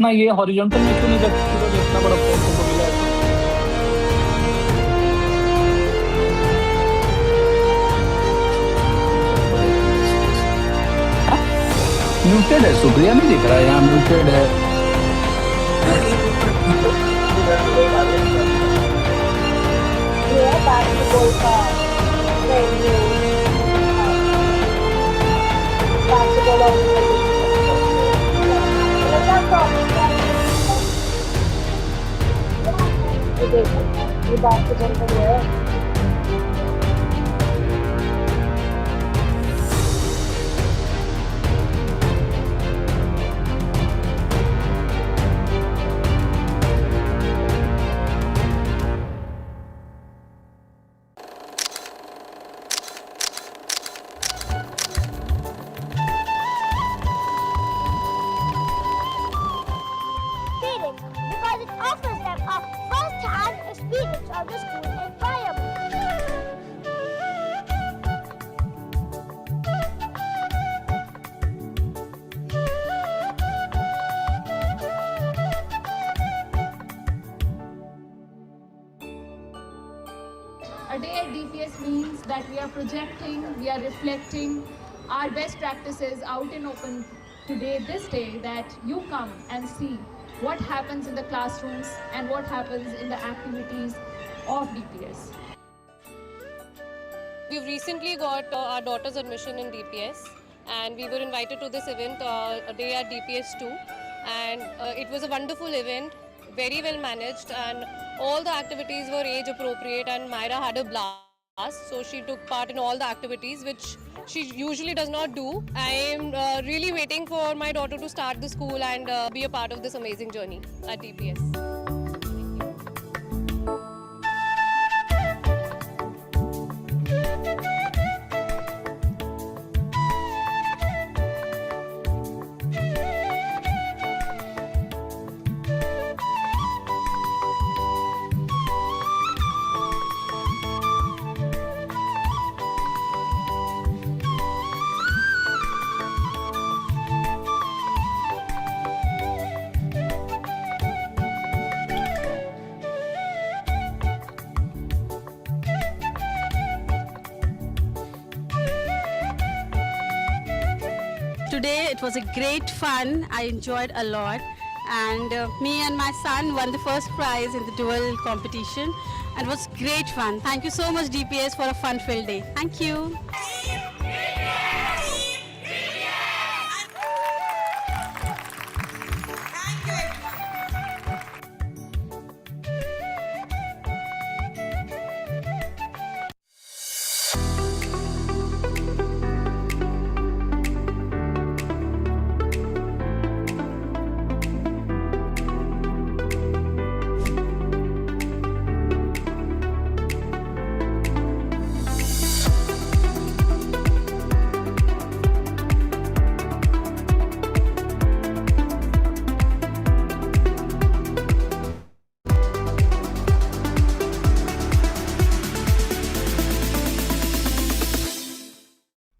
अपना ये हॉरिजॉन्टल में क्यों नहीं रखती तो इतना बड़ा फ्रेम तुमको मिला है तो? म्यूटेड है, सुप्रिया नहीं दिख रहा है यहाँ, म्यूटेड है। ये है बास्केटबॉल का वेन्यू, बास्केटबॉल ऑर्गेनाइजेशन का ये देखो, ये बास्केटबॉल का ये है। Feeling because it offers them a first-hand experience of the school environment. A day at DPS means that we are projecting, we are reflecting our best practices out in open today, this day, that you come and see what happens in the classrooms and what happens in the activities of DPS. We've recently got our daughter's admission in DPS, and we were invited to this event, a day at DPS 2, and it was a wonderful event, very well managed, and all the activities were age appropriate, and Myra had a blast, so she took part in all the activities which she usually does not do. I am really waiting for my daughter to start the school and be a part of this amazing journey at DPS. Today it was a great fun. I enjoyed a lot, and me and my son won the first prize in the dual competition, and it was great fun. Thank you so much DPS for a fun-filled day. Thank you.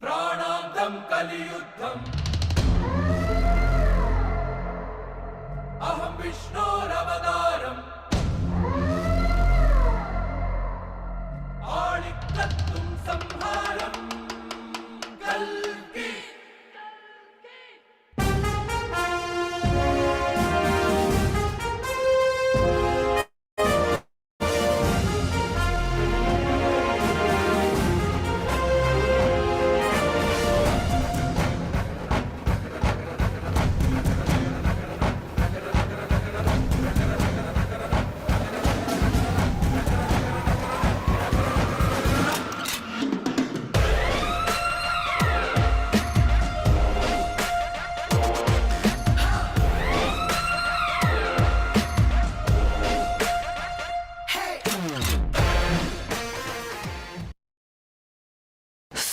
प्राणान्तं कलियुद्धम् अहं विष्णोरवतारम् आणिक्तत्तुं संहारम् कल्कि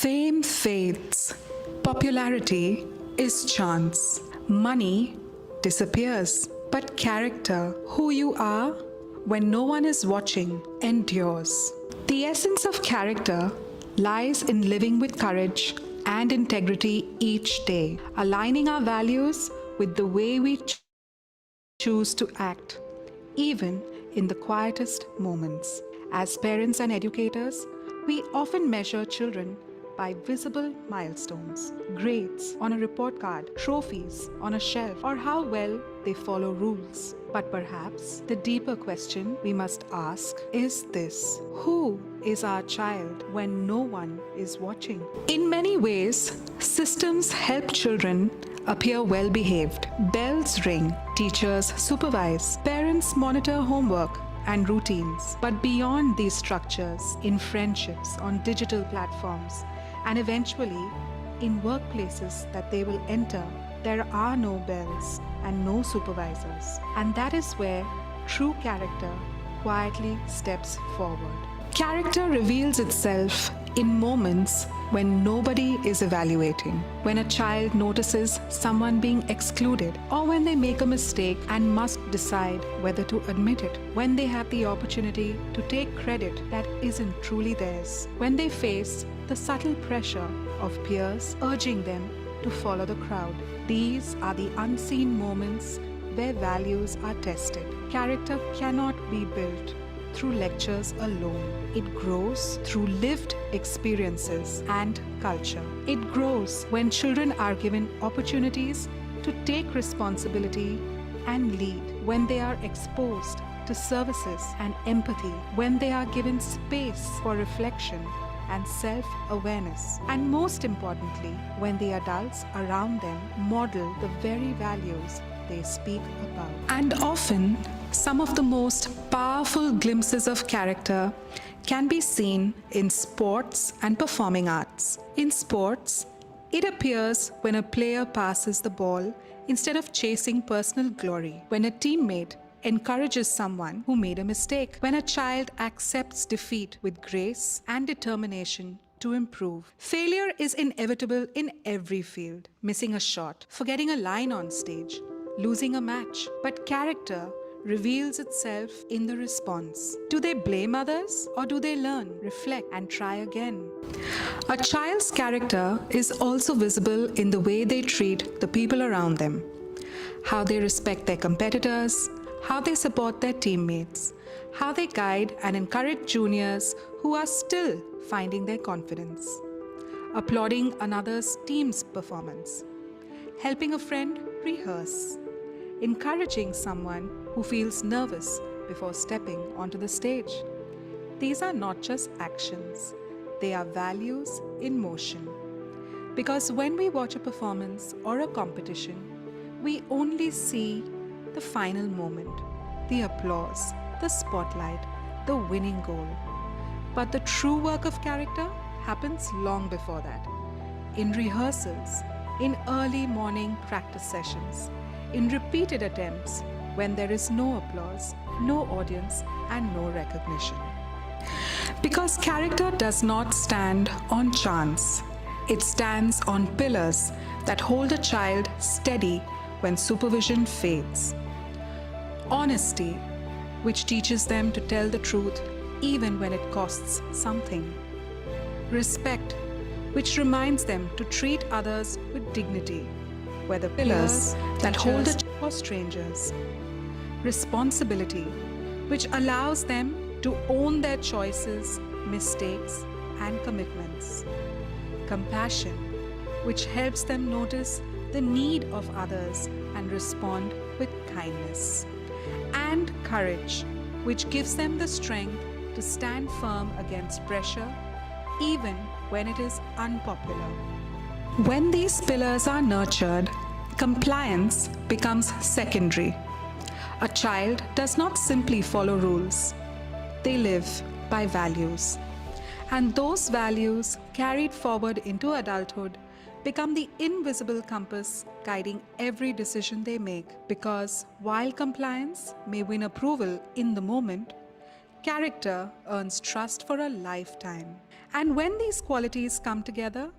Fame fades. Popularity is chance. Money disappears. But character, who you are when no one is watching, endures. The essence of character lies in living with courage and integrity each day, aligning our values with the way we choose to act, even in the quietest moments. As parents and educators, we often measure children by visible milestones, grades on a report card, trophies on a shelf, or how well they follow rules. But perhaps the deeper question we must ask is this: who is our child when no one is watching? In many ways, systems help children appear well behaved. Bells ring, teachers supervise, parents monitor homework and routines. But beyond these structures, in friendships, on digital platforms, and eventually in workplaces that they will enter, there are no bells and no supervisors. And that is where true character quietly steps forward. Character reveals itself in moments when nobody is evaluating, when a child notices someone being excluded, or when they make a mistake and must decide whether to admit it, when they have the opportunity to take credit that isn't truly theirs, when they face the subtle pressure of peers urging them to follow the crowd. These are the unseen moments where values are tested. Character cannot be built through lectures alone. It grows through lived experiences and culture. It grows when children are given opportunities to take responsibility and lead, when they are exposed to services and empathy, when they are given space for reflection and self-awareness, and most importantly, when the adults around them model the very values they speak about. And often, some of the most powerful glimpses of character can be seen in sports and performing arts. In sports, it appears when a player passes the ball instead of chasing personal glory, when a teammate encourages someone who made a mistake, when a child accepts defeat with grace and determination to improve. Failure is inevitable in every field. Missing a shot, forgetting a line on stage, losing a match. But character reveals itself in the response. Do they blame others, or do they learn, reflect, and try again? A child's character is also visible in the way they treat the people around them, how they respect their competitors, how they support their teammates, how they guide and encourage juniors who are still finding their confidence, applauding another's team's performance, helping a friend rehearse, encouraging someone who feels nervous before stepping onto the stage. These are not just actions, they are values in motion. Because when we watch a performance or a competition, we only see the final moment, the applause, the spotlight, the winning goal. But the true work of character happens long before that. In rehearsals, in early morning practice sessions, in repeated attempts when there is no applause, no audience, and no recognition. Because character does not stand on chance. It stands on pillars that hold a child steady when supervision fades. Honesty, which teaches them to tell the truth even when it costs something. Respect, which reminds them to treat others with dignity, whether pillars that hold a or strangers. Responsibility, which allows them to own their choices, mistakes, and commitments. Compassion, which helps them notice the need of others and respond with kindness. And courage, which gives them the strength to stand firm against pressure, even when it is unpopular. When these pillars are nurtured, compliance becomes secondary. A child does not simply follow rules. They live by values. And those values, carried forward into adulthood, become the invisible compass guiding every decision they make. Because while compliance may win approval in the moment, character earns trust for a lifetime. And when these qualities come together,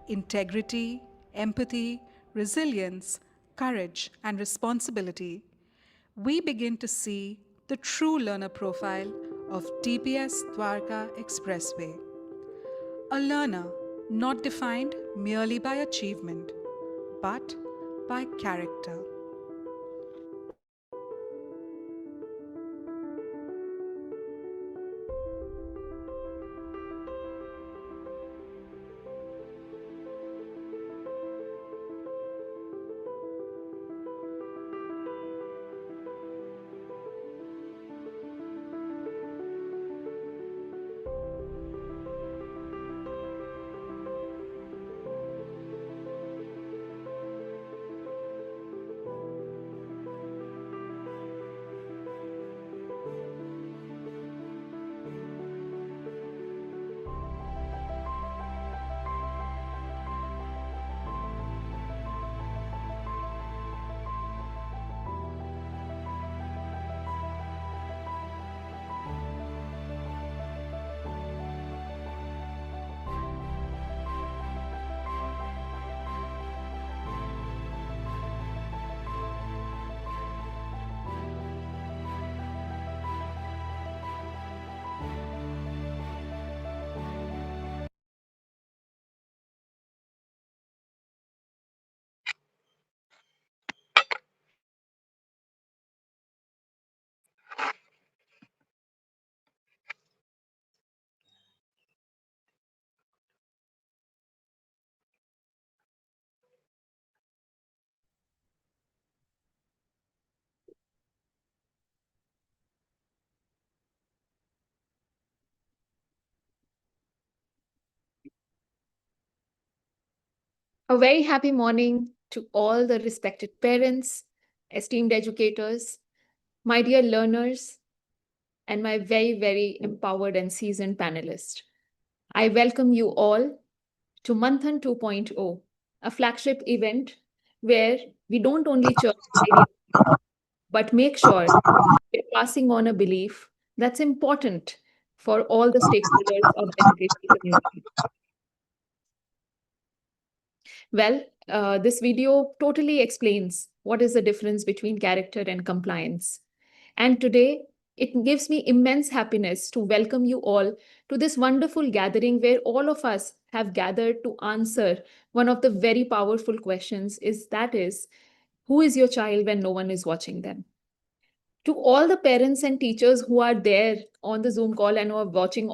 integrity, empathy, resilience, courage, and responsibility, we begin to see the true learner profile of DPS Dwarka Expressway. A learner not defined merely by achievement, but by character. A very happy morning to all the respected parents, esteemed educators, my dear learners, and my very, very empowered and seasoned panelists. I welcome you all to Manthan 2.0, a flagship event where we don't only churn ideas, but make sure we're passing on a belief that's important for all the stakeholders of the education community. Well, this video totally explains what is the difference between character and compliance. And today, it gives me immense happiness to welcome you all to this wonderful gathering where all of us have gathered to answer one of the very powerful questions is who is your child when no one is watching them? To all the parents and teachers who are there on the Zoom call and who are watching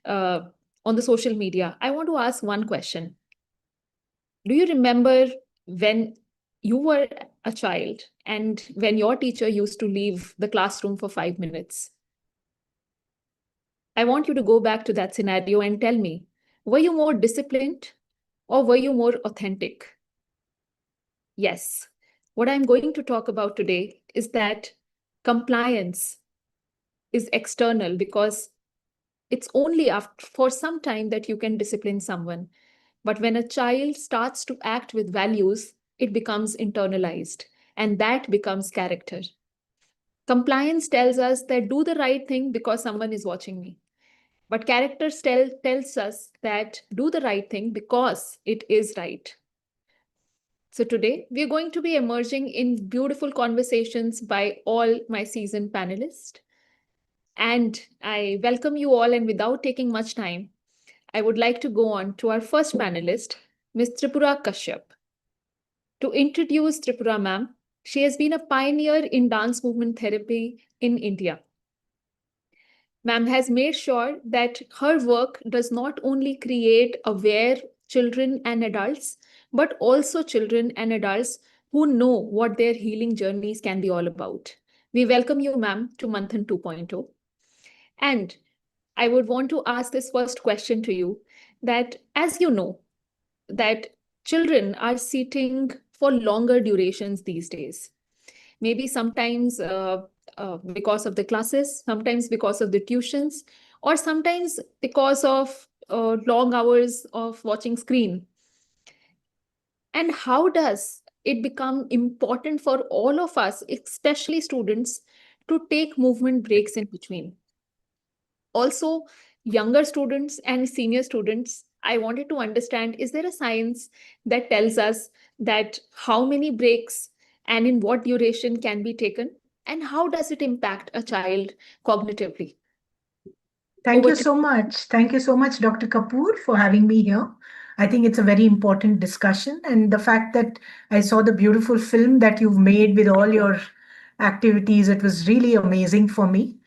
uh, on the social media, I want to ask one question. Do you remember when you were a child and when your teacher used to leave the classroom for 5 minutes? I want you to go back to that scenario and tell me, were you more disciplined or were you more authentic? Yes. What I'm going to talk about today is that compliance is external because it's only after for some time that you can discipline someone. But when a child starts to act with values, it becomes internalized, and that becomes character. Compliance tells us that do the right thing because someone is watching me. But character tells us that do the right thing because it is right. So today we're going to be emerging in beautiful conversations by all my seasoned panelists. And I welcome you all. And without taking much time, I would like to go on to our first panelist, Ms. Tripura Kashyap. To introduce Tripura ma'am, she has been a pioneer in dance movement therapy in India. Ma'am has made sure that her work does not only create aware children and adults, but also children and adults who know what their healing journeys can be all about. We welcome you, ma'am, to Manthan 2.0. And I would want to ask this first question to you that, as you know, that children are sitting for longer durations these days. Maybe sometimes because of the classes, sometimes because of the tuitions, or sometimes because of long hours of watching screen. And how does it become important for all of us, especially students, to take movement breaks in between? Also, younger students and senior students, I wanted to understand, is there a science that tells us that how many breaks and in what duration can be taken? And how does it impact a child cognitively? Thank Over you to so much. Thank you so much, Dr. Kapoor, for having me here. I think it's a very important discussion. And the fact that I saw the beautiful film that you've made with all your activities, it was really amazing for me.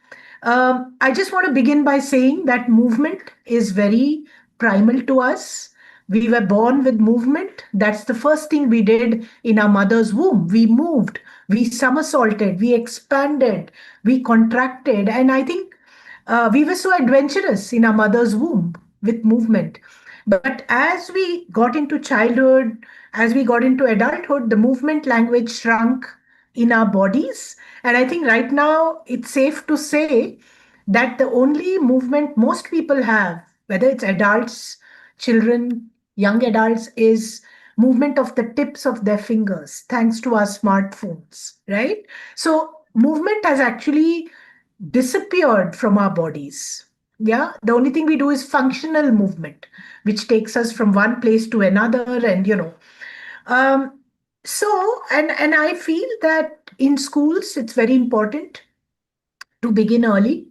I just want to begin by saying that movement is very primal to us. We were born with movement. That's the first thing we did in our mother's womb. We moved, we somersaulted, we expanded, we contracted. And I think we were so adventurous in our mother's womb with movement. But as we got into childhood, as we got into adulthood, the movement language shrunk in our bodies. And I think right now it's safe to say that the only movement most people have, whether it's adults, children, young adults, is movement of the tips of their fingers, thanks to our smartphones, right? So movement has actually disappeared from our bodies. Yeah, the only thing we do is functional movement, which takes us from one place to another, and um, and I feel that in schools it's very important to begin early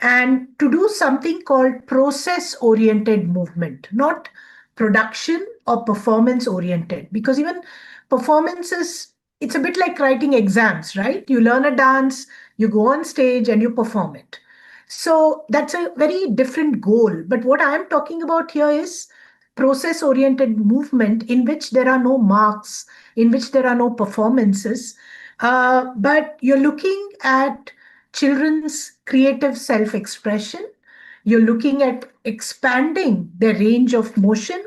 and to do something called process oriented movement, not production or performance oriented. Because even performances, it's a bit like writing exams, right? You learn a dance, you go on stage and you perform it. So that's a very different goal. But what I'm talking about here is process oriented movement in which there are no marks, in which there are no performances, but you're looking at children's creative self expression. You're looking at expanding their range of motion.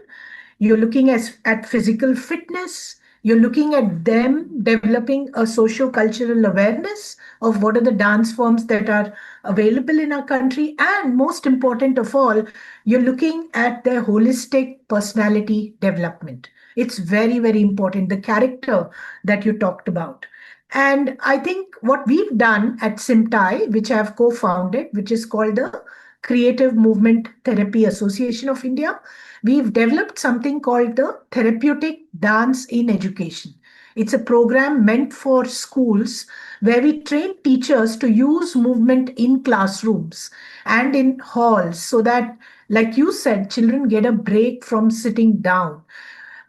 You're looking at physical fitness. You're looking at them developing a socio-cultural awareness of what are the dance forms that are available in our country. And most important of all, you're looking at their holistic personality development. It's very, very important, the character that you talked about. And I think what we've done at Simtai, which I've co-founded, which is called the Creative Movement Therapy Association of India, we've developed something called the Therapeutic Dance in Education. It's a program meant for schools where we train teachers to use movement in classrooms and in halls so that, like you said, children get a break from sitting down.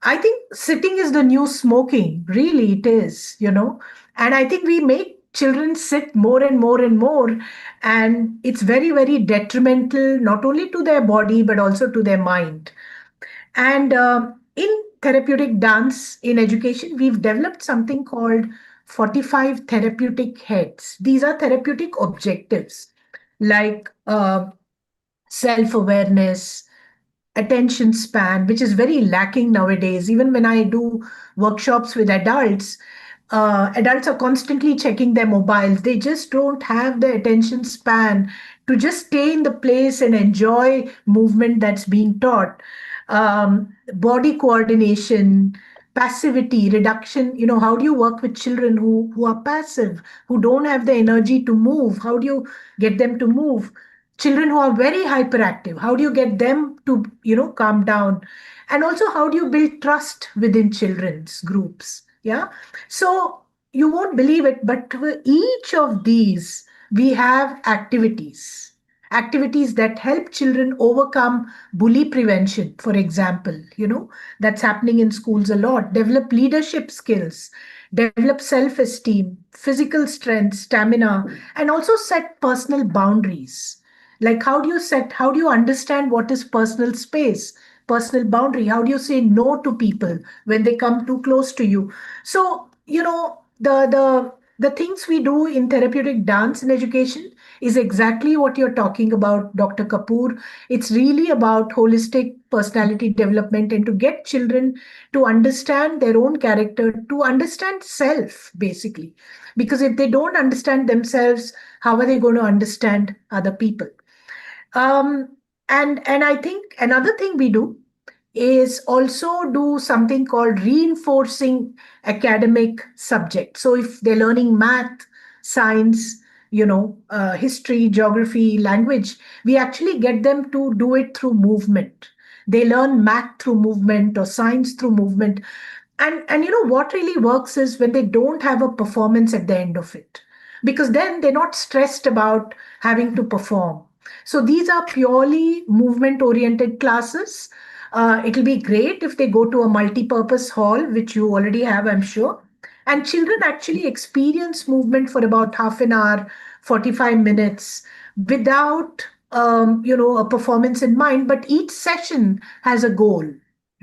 I think sitting is the new smoking. Really, it is. And I think we make children sit more and more and more. And it's very, very detrimental, not only to their body, but also to their mind. And in therapeutic dance in education, we've developed something called 45 therapeutic heads. These are therapeutic objectives like self awareness, attention span, which is very lacking nowadays. Even when I do workshops with adults, adults are constantly checking their mobiles. They just don't have the attention span to just stay in the place and enjoy movement that's being taught. Body coordination, passivity, reduction. How do you work with children who are passive, who don't have the energy to move? How do you get them to move? Children who are very hyperactive, how do you get them to calm down? And also, how do you build trust within children's groups? Yeah. So you won't believe it, but for each of these we have activities that help children overcome bully prevention, for example. That's happening in schools a lot. Develop leadership skills, develop self esteem, physical strength, stamina, and also set personal boundaries. Like, how do you understand what is personal space, personal boundary? How do you say no to people when they come too close to you? So, the things we do in therapeutic dance in education is exactly what you're talking about, Dr. Kapoor. It's really about holistic personality development and to get children to understand their own character, to understand self, basically. Because if they don't understand themselves, how are they going to understand other people? Um, and I think another thing we do is also do something called reinforcing academic subjects. So if they're learning math, science, history, geography, language, we actually get them to do it through movement. They learn math through movement or science through movement. And what really works is when they don't have a performance at the end of it, because then they're not stressed about having to perform. So these are purely movement oriented classes. It'll be great if they go to a multi-purpose hall, which you already have, I'm sure. And children actually experience movement for about half an hour, 45 minutes without a performance in mind, but each session has a goal,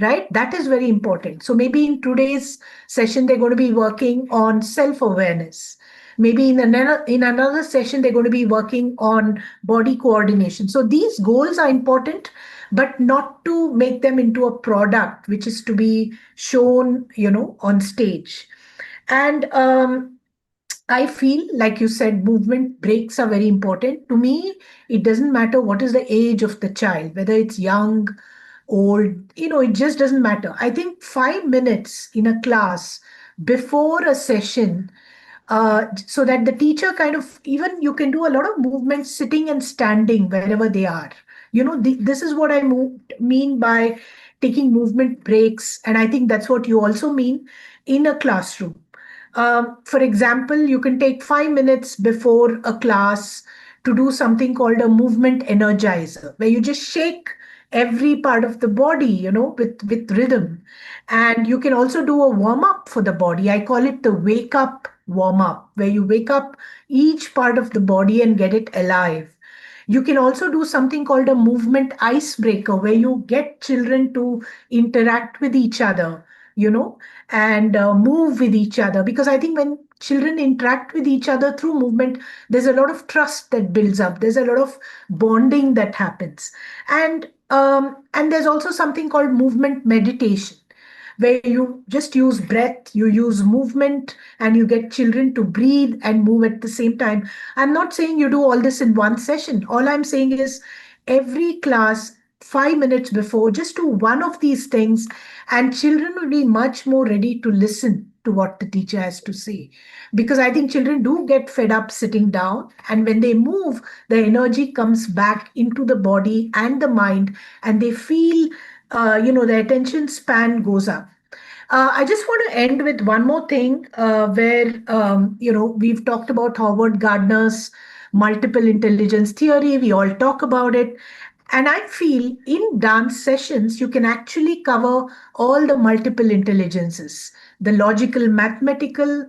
right? That is very important. So maybe in today's session, they're going to be working on self-awareness. Maybe in another session, they're going to be working on body coordination. So these goals are important, but not to make them into a product which is to be shown, on stage. And I feel, like you said, movement breaks are very important. To me, it doesn't matter what is the age of the child, whether it's young, old, it just doesn't matter. I think 5 minutes in a class before a session, so that the teacher kind of, even you can do a lot of movement sitting and standing wherever they are. This is what I mean by taking movement breaks. And I think that's what you also mean in a classroom. For example, you can take 5 minutes before a class to do something called a movement energizer, where you just shake every part of the body, with rhythm. And you can also do a warm up for the body. I call it the wake up warm up, where you wake up each part of the body and get it alive. You can also do something called a movement icebreaker, where you get children to interact with each other, and move with each other. Because I think when children interact with each other through movement, there's a lot of trust that builds up, there's a lot of bonding that happens. And And there's also something called movement meditation, where you just use breath, you use movement, and you get children to breathe and move at the same time. I'm not saying you do all this in one session. All I'm saying is every class, 5 minutes before, just do one of these things, and children will be much more ready to listen to what the teacher has to say. Because I think children do get fed up sitting down, and when they move, the energy comes back into the body and the mind, and they feel, the attention span goes up. I just want to end with one more thing, where we've talked about Howard Gardner's multiple intelligence theory. We all talk about it, and I feel in dance sessions you can actually cover all the multiple intelligences: the logical, mathematical,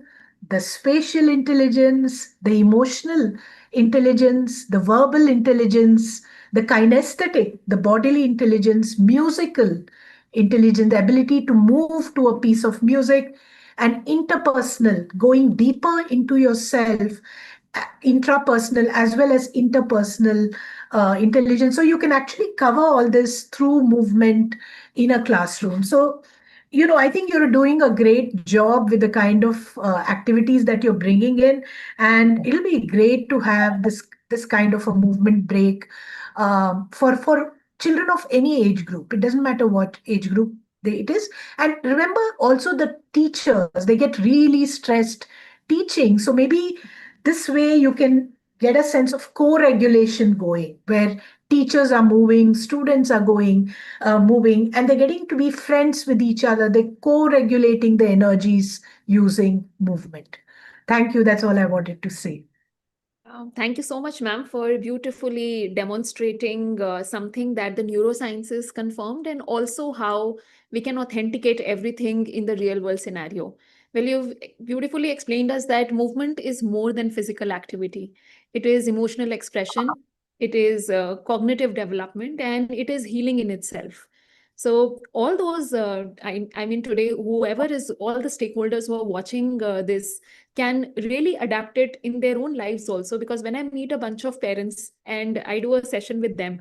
the spatial intelligence, the emotional intelligence, the verbal intelligence, the kinesthetic, the bodily intelligence, musical intelligence, the ability to move to a piece of music, and interpersonal, going deeper into yourself, intrapersonal as well as interpersonal intelligence. So you can actually cover all this through movement in a classroom. So, I think you're doing a great job with the kind of activities that you're bringing in, and it'll be great to have this kind of a movement break for children of any age group. It doesn't matter what age group it is. And remember also the teachers, they get really stressed teaching. So maybe this way you can get a sense of co-regulation going, where teachers are moving, students are moving, and they're getting to be friends with each other. They're co-regulating the energies using movement. Thank you. That's all I wanted to say. Thank you so much, ma'am, for beautifully demonstrating something that the neurosciences confirmed, and also how we can authenticate everything in the real world scenario. Well, you've beautifully explained us that movement is more than physical activity. It is emotional expression, it is cognitive development, and it is healing in itself. So all those, I mean, today, whoever is, all the stakeholders who are watching this can really adapt it in their own lives also. Because when I meet a bunch of parents and I do a session with them,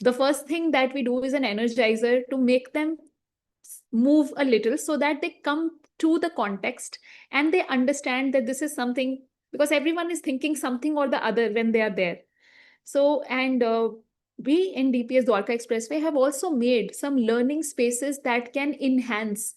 the first thing that we do is an energizer to make them move a little, so that they come to the context and they understand that this is something, because everyone is thinking something or the other when they are there. So, and we in DPS Dwarka Expressway have also made some learning spaces that can enhance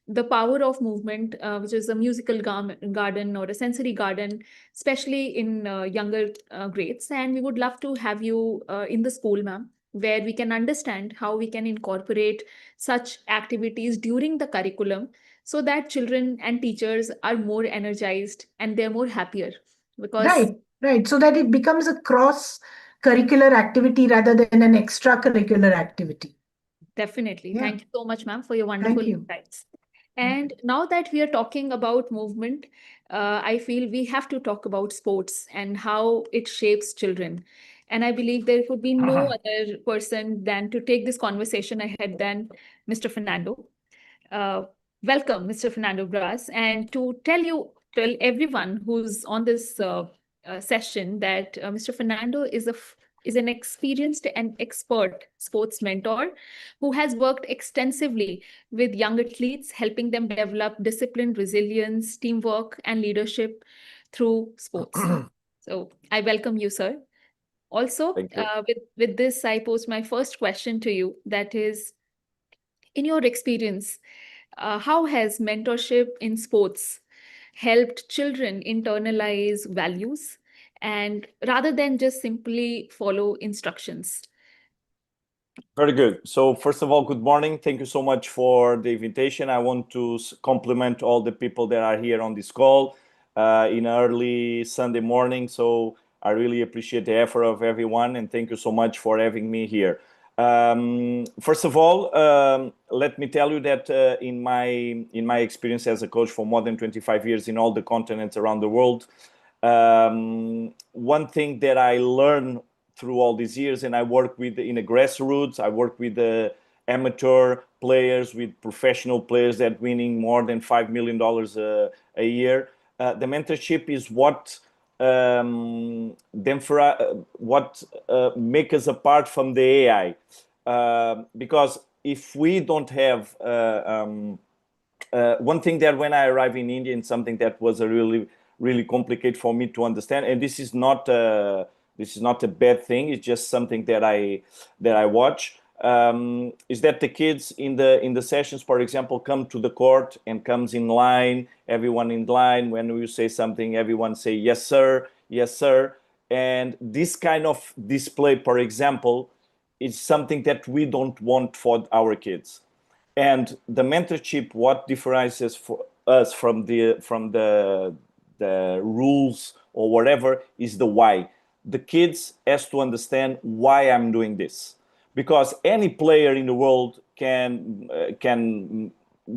the power of movement, which is a musical garden or a sensory garden, especially in younger grades. And we would love to have you in the school, ma'am, where we can understand how we can incorporate such activities during the curriculum, so that children and teachers are more energized and they're more happier. Because Right, right. So that it becomes a cross curricular activity rather than an extracurricular activity. definitely. Yeah. Thank you so much, ma'am, for your Thank wonderful you. insights. And now that we are talking about movement, I feel we have to talk about sports and how it shapes children. And I believe there could be no other person than to take this conversation ahead than Mr. Fernando. Uh, Welcome, Mr. Fernando Bras, and to tell everyone who's on this session that Mr. Fernando is an experienced and expert sports mentor who has worked extensively with young athletes, helping them develop discipline, resilience, teamwork, and leadership through sports. So I welcome you, sir. Also, Thank you. with this, I pose my first question to you. That is, in your experience, how has mentorship in sports helped children internalize values and rather than just simply follow instructions? Very good. So first of all, good morning. Thank you so much for the invitation. I want to compliment all the people that are here on this call in early Sunday morning. So I really appreciate the effort of everyone, and thank you so much for having me here. First of all, let me tell you that in my experience as a coach for more than 25 years in all the continents around the world, one thing that I learned through all these years, and I work with in a grassroots, I work with amateur players, with professional players that winning more than $5 million a year. The mentorship is what what make us apart from the AI. Because if we don't have one thing that when I arrived in India, and something that was a really complicated for me to understand, and this is not a bad thing. It's just something that I watch. Is that the kids in the sessions, for example, come to the court and comes in line, everyone in line. When you say something, everyone say yes sir, yes sir. And this kind of display, for example, is something that we don't want for our kids. And the mentorship, what differentiates for us from the rules or whatever, is the why. The kids has to understand why I'm doing this, because any player in the world can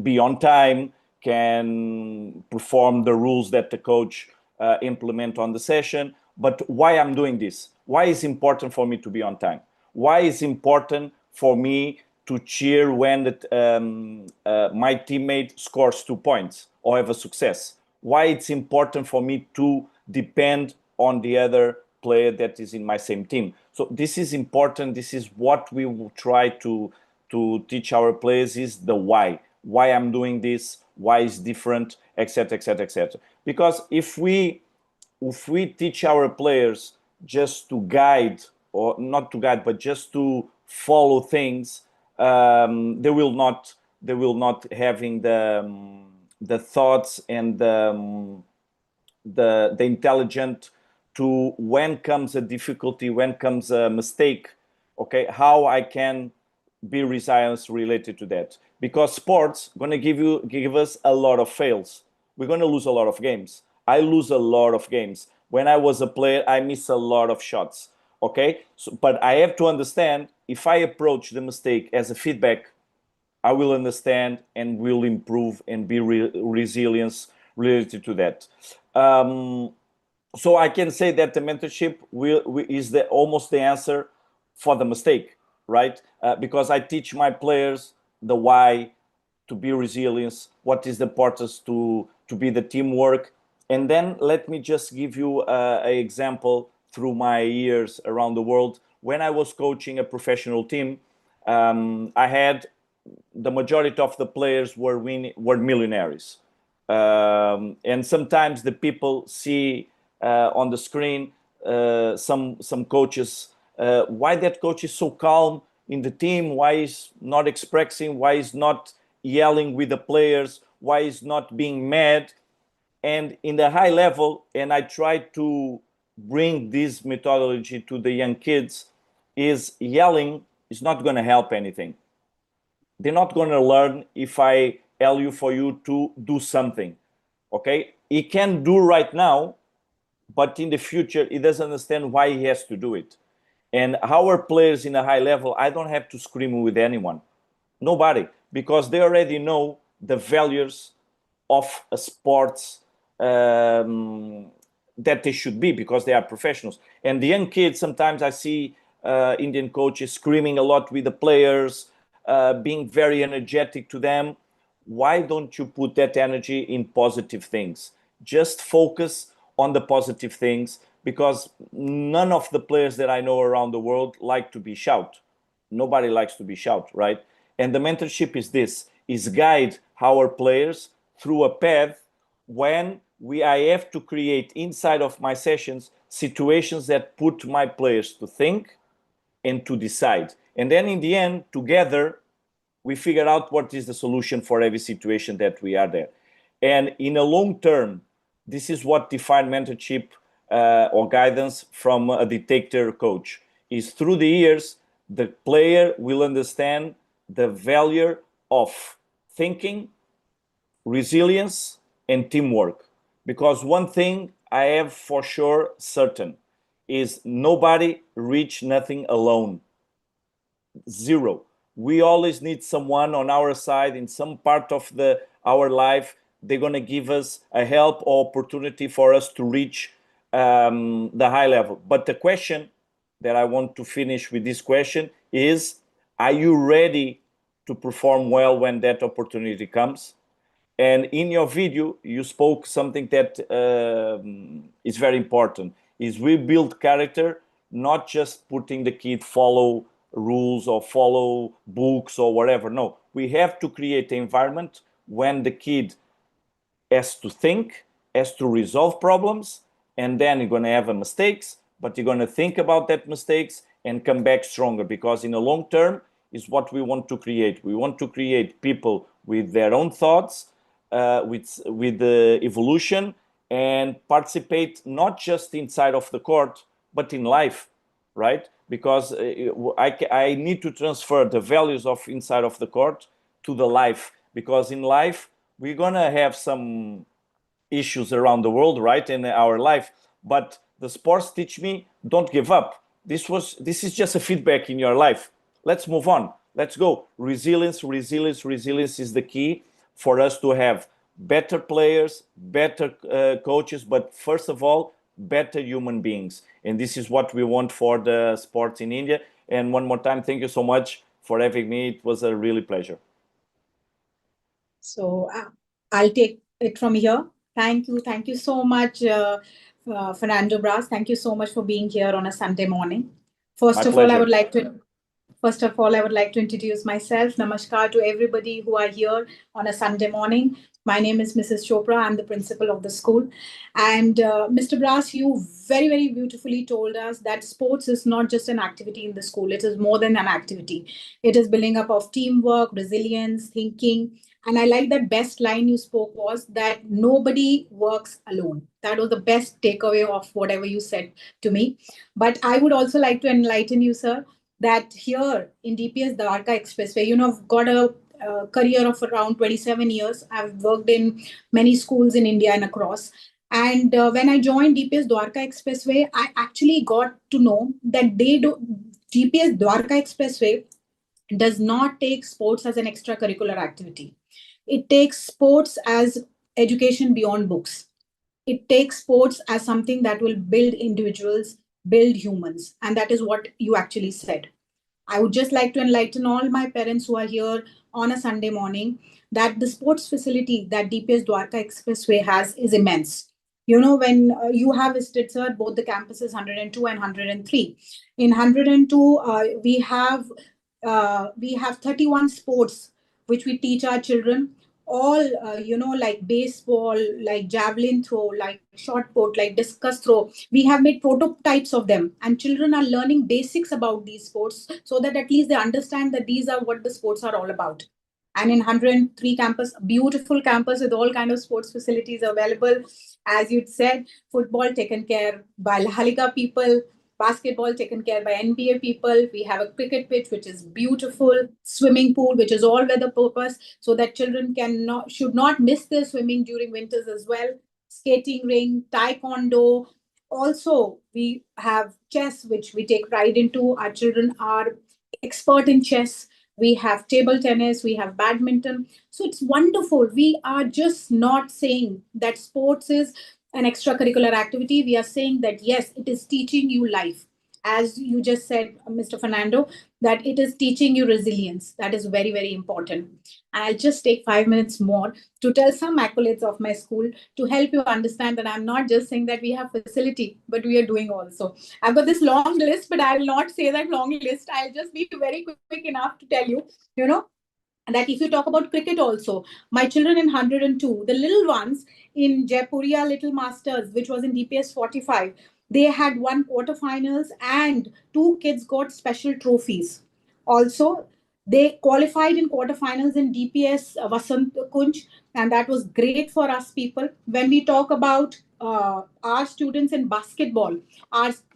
be on time, can perform the rules that the coach implement on the session. But why I'm doing this? Why is important for me to be on time? Why is important for me to cheer when my teammate scores 2 points or have a success? Why it's important for me to depend on the other player that is in my same team? So this is important. This is what we will try to teach our players, is the why I'm doing this, why is different, etc., etc., etc. Because if we teach our players just to guide, or not to guide, but just to follow things, they will not having the thoughts and the intelligent to, when comes a difficulty, when comes a mistake, okay, how I can be resilient related to that. Because sports going to give us a lot of fails. We're going to lose a lot of games. I lose a lot of games. When I was a player, I miss a lot of shots. Okay, so, but I have to understand, if I approach the mistake as a feedback, I will understand and will improve and be resilience related to that. So I can say that the mentorship is almost the answer for the mistake, right? Because I teach my players the why, to be resilient, what is the importance to be the teamwork. And then let me just give you an example through my years around the world. When I was coaching a professional team, I had the majority of the players were millionaires. And sometimes the people see on the screen some coaches, why that coach is so calm in the team, why is not expressing, why is not yelling with the players, why is not being mad. And in the high level, and I try to bring this methodology to the young kids, is yelling is not going to help anything. They're not going to learn if I tell you for you to do something. Okay, he can do right now, but in the future he doesn't understand why he has to do it. And our players in a high level, I don't have to scream with anyone, nobody, because they already know the values of a sports that they should be, because they are professionals. And the young kids, sometimes I see Indian coaches screaming a lot with the players, being very energetic to them. Why don't you put that energy in positive things? Just focus on the positive things, because none of the players that I know around the world like to be shout. Nobody likes to be shout, right? And the mentorship is this, is guide our players through a path when I have to create inside of my sessions situations that put my players to think and to decide. And then in the end, together, we figure out what is the solution for every situation that we are there. And in a long term, this is what define mentorship or guidance from a dictator coach, is through the years, the player will understand the value of thinking, resilience, and teamwork. Because one thing I have for sure certain is nobody reach nothing alone. Zero. We always need someone on our side in some part of our life. They're going to give us a help or opportunity for us to reach the high level. But the question that I want to finish with this question is, are you ready to perform well when that opportunity comes? And in your video, you spoke something that is very important, is we build character, not just putting the kid follow rules or follow books or whatever. No, we have to create an environment when the kid has to think, has to resolve problems, and then you're going to have mistakes, but you're going to think about that mistakes and come back stronger, because in the long term is what we want to create. We want to create people with their own thoughts, with the evolution, and participate not just inside of the court, but in life, right? Because I need to transfer the values of inside of the court to the life, because in life we're gonna have some issues around the world, right, in our life. But the sports teach me, don't give up. This is just a feedback in your life. Let's move on. Let's go. Resilience, resilience, resilience is the key for us to have better players, better coaches, but first of all, better human beings. And this is what we want for the sports in India. And one more time, thank you so much for having me. It was a really pleasure. So I'll take it from here. Thank you. Thank you so much, Fernando Bras. Thank you so much for being here on a Sunday morning. First My of all, I pleasure. would like to First of all, I would like to introduce myself. Namaskar to everybody who are here on a Sunday morning. My name is Mrs. Chopra. I'm the principal of the school. And Mr. Bras, you very, very beautifully told us that sports is not just an activity in the school. It is more than an activity. It is building up of teamwork, resilience, thinking. And I like that best line you spoke was that nobody works alone. That was the best takeaway of whatever you said to me. But I would also like to enlighten you, sir, that here in DPS Dwarka Expressway, I've got a career of around 27 years. I've worked in many schools in India and across. And when I joined DPS Dwarka Expressway, I actually got to know that DPS Dwarka Expressway does not take sports as an extracurricular activity. It takes sports as education beyond books. It takes sports as something that will build individuals, build humans. And that is what you actually said. I would just like to enlighten all my parents who are here on a Sunday morning that the sports facility that DPS Dwarka Expressway has is immense. When you have visited, sir, both the campuses 102 and 103. In 102, we have 31 sports which we teach our children, all like baseball, like javelin throw, like shot put, like discus throw. We have made prototypes of them, and children are learning basics about these sports so that at least they understand that these are what the sports are all about. And in 103 campus, beautiful campus with all kind of sports facilities available. As you said, football taken care by Lahalika people, basketball taken care by NBA people. We have a cricket pitch, which is beautiful, swimming pool, which is all weather purpose, so that children should not miss their swimming during winters as well. Skating ring, taekwondo. Also, we have chess, which we take pride into. Our children are expert in chess. We have table tennis, we have badminton. So it's wonderful. We are just not saying that sports is an extracurricular activity. We are saying that, yes, it is teaching you life. As you just said, Mr. Fernando, that it is teaching you resilience. That is very, very important. And I'll just take 5 minutes more to tell some accolades of my school to help you understand that I'm not just saying that we have facility, but we are doing also. I've got this long list, but I will not say that long list. I'll just be very quick enough to tell you, that if you talk about cricket also, my children in 102, the little ones in Jaipuria Little Masters, which was in DPS 45, they had won quarterfinals and two kids got special trophies. Also, they qualified in quarterfinals in DPS Vasant Kunj, and that was great for us people. When we talk about our students in basketball,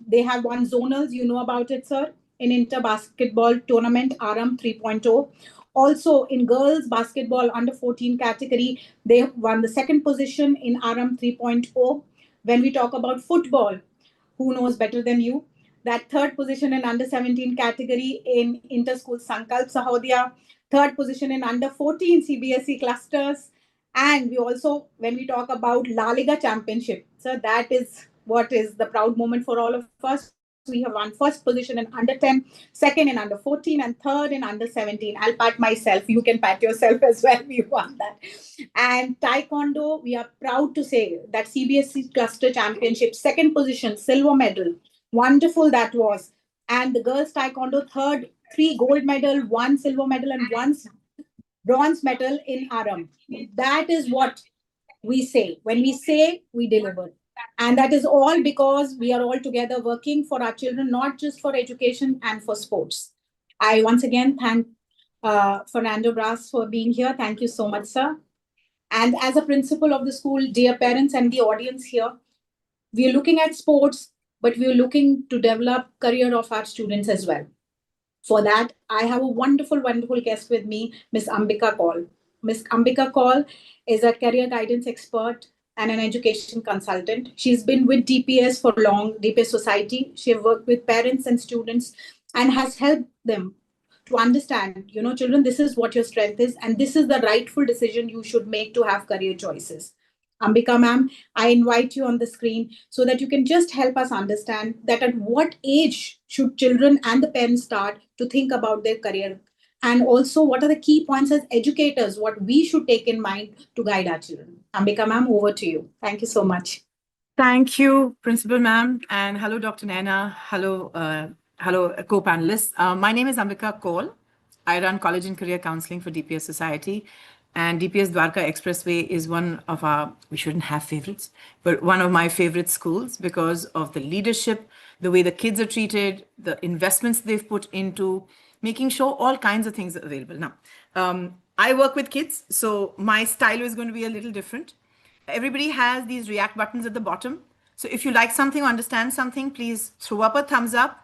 they have won zonals, you know about it, sir, in inter basketball tournament Aram 3.0. Also, in girls basketball under 14 category, they won the second position in Aram 3.0. When we talk about football, who knows better than you? That third position in under 17 category in Interschool Sankalp Sahodia, third position in under 14 CBSE clusters. And we also, when we talk about La Liga Championship, so that is what is the proud moment for all of us. We have won first position in under 10, second in under 14, and third in under 17. I'll pat myself. You can pat yourself as well. We won that. And Taekwondo, we are proud to say that CBSE Cluster Championship, second position, silver medal. Wonderful that was. And the girls Taekwondo, third 3 gold medal, 1 silver medal, and 1 bronze medal in Aram. That is what we say. When we say, we deliver. And that is all because we are all together working for our children, not just for education and for sports. I once again thank Fernando Brass for being here. Thank you so much, sir. And as a principal of the school, dear parents and the audience here, we are looking at sports, but we are looking to develop career of our students as well. For that, I have a wonderful, wonderful guest with me, Miss Ambika Kaul. Miss Ambika Kaul is a career guidance expert and an education consultant. She's been with DPS for long, DPS Society. She has worked with parents and students and has helped them to understand, children, this is what your strength is, and this is the rightful decision you should make to have career choices. Ambika ma'am, I invite you on the screen so that you can just help us understand that at what age should children and the parents start to think about their career, and also what are the key points as educators, what we should take in mind to guide our children. Ambika ma'am, over to you. Thank you so much. Thank you, Principal Ma'am, and hello, Dr. Naina. Hello, co-panelists. My name is Ambika Kaul. I run College and Career Counseling for DPS Society, and DPS Dwarka Expressway is one of our, we shouldn't have favorites, but one of my favorite schools because of the leadership, the way the kids are treated, the investments they've put into making sure all kinds of things are available. Now, I work with kids, so my style is going to be a little different. Everybody has these react buttons at the bottom. So if you like something or understand something, please throw up a thumbs up.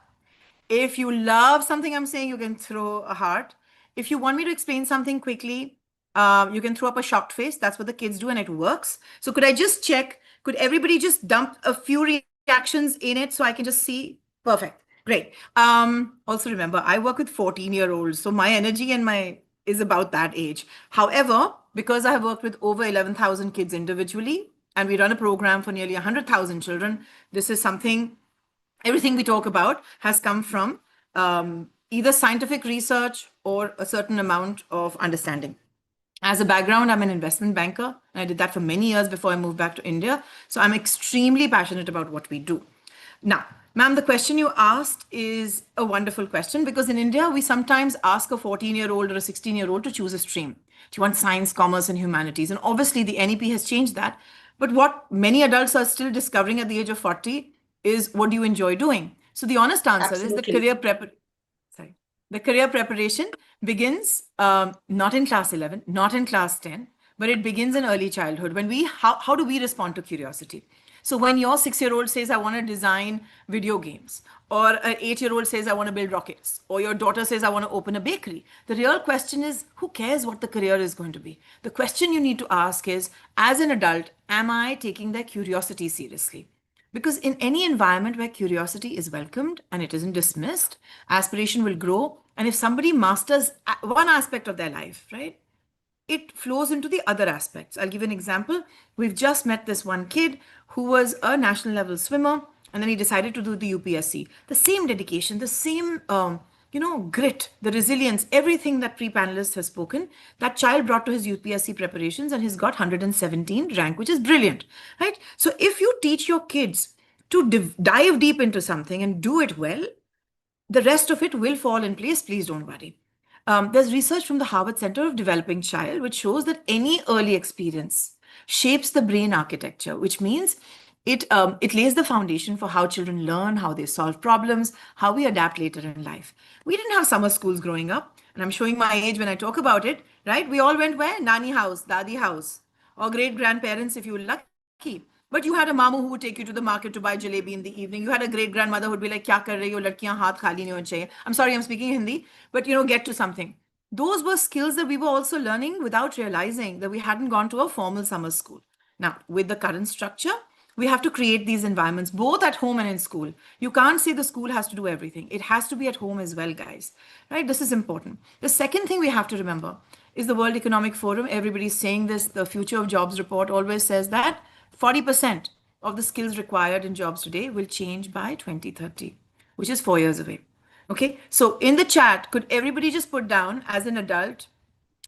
If you love something I'm saying, you can throw a heart. If you want me to explain something quickly, you can throw up a shocked face. That's what the kids do and it works. So could I just check, could everybody just dump a few reactions in it so I can just see? Perfect. Great. Also remember, I work with 14-year-olds. So my energy and is about that age. However, because I have worked with over 11,000 kids individually, and we run a program for nearly 100,000 children, this is something, everything we talk about has come from either scientific research or a certain amount of understanding. As a background, I'm an investment banker, and I did that for many years before I moved back to India. So I'm extremely passionate about what we do. Now, ma'am, the question you asked is a wonderful question because in India, we sometimes ask a 14-year-old or a 16-year-old to choose a stream. Do you want science, commerce, and humanities? And obviously, the NEP has changed that. But what many adults are still discovering at the age of 40 is what do you enjoy doing? So the honest answer is the career preparation begins not in class 11, not in class 10, but it begins in early childhood. How do we respond to curiosity? So when your 6-year-old says, I want to design video games, or an 8-year-old says, I want to build rockets, or your daughter says, I want to open a bakery, the real question is, who cares what the career is going to be? The question you need to ask is, as an adult, am I taking their curiosity seriously? Because in any environment where curiosity is welcomed and it isn't dismissed, aspiration will grow. And if somebody masters one aspect of their life, right, it flows into the other aspects. I'll give you an example. We've just met this one kid who was a national level swimmer, and then he decided to do the UPSC. The same dedication, the same, grit, the resilience, everything that pre-panelists have spoken, that child brought to his UPSC preparations, and he's got 117 rank, which is brilliant, right? So if you teach your kids to dive deep into something and do it well, the rest of it will fall in place. Please don't worry. There's research from the Harvard Center of Developing Child, which shows that any early experience shapes the brain architecture, which means it lays the foundation for how children learn, how they solve problems, how we adapt later in life. We didn't have summer schools growing up, and I'm showing my age when I talk about it, right? We all went where? Nani house, dadi house, or great grandparents if you were lucky. But you had a mamu who would take you to the market to buy jalebi in the evening. You had a great grandmother who would be like, "Kya kar rahi ho? Ladkiyan haath khali nahi hone chahiye." I'm sorry, I'm speaking Hindi, but get to something. Those were skills that we were also learning without realizing that we hadn't gone to a formal summer school. Now, with the current structure, we have to create these environments, both at home and in school. You can't say the school has to do everything. It has to be at home as well, guys. Right? This is important. The second thing we have to remember is the World Economic Forum. Everybody's saying this. The Future of Jobs report always says that 40% of the skills required in jobs today will change by 2030, which is 4 years away. Okay, so in the chat, could everybody just put down, as an adult,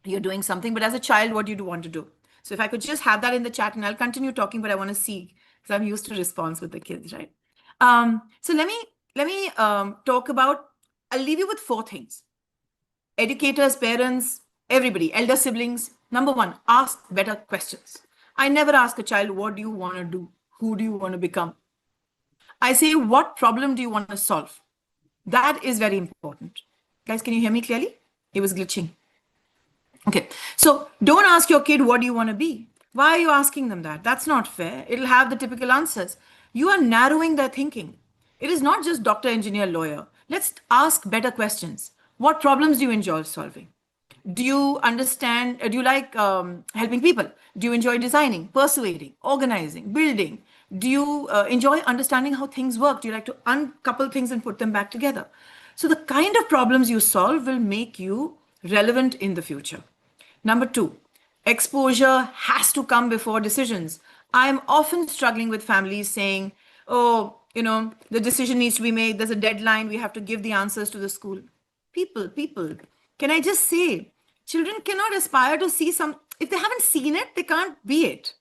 you're doing something, but as a child, what do you want to do? So if I could just have that in the chat, and I'll continue talking, but I want to see, because I'm used to response with the kids, right? So let me talk about, I'll leave you with 4 things. educators, parents, everybody, elder siblings. Number one, ask better questions. I never ask a child, what do you want to do? Who do you want to become? I say, what problem do you want to solve? That is very important. Guys, can you hear me clearly? It was glitching. Okay, so don't ask your kid, what do you want to be? Why are you asking them that? That's not fair. It'll have the typical answers. You are narrowing their thinking. It is not just doctor, engineer, lawyer. Let's ask better questions. What problems do you enjoy solving? Do you understand? Do you like helping people? Do you enjoy designing, persuading, organizing, building? Do you enjoy understanding how things work? Do you like to uncouple things and put them back together? So, the kind of problems you solve will make you relevant in the future. Number two, exposure has to come before decisions. I'm often struggling with families saying, oh, the decision needs to be made. There's a deadline. We have to give the answers to the school. People, can I just say, children cannot aspire to see if they haven't seen it, they can't be it.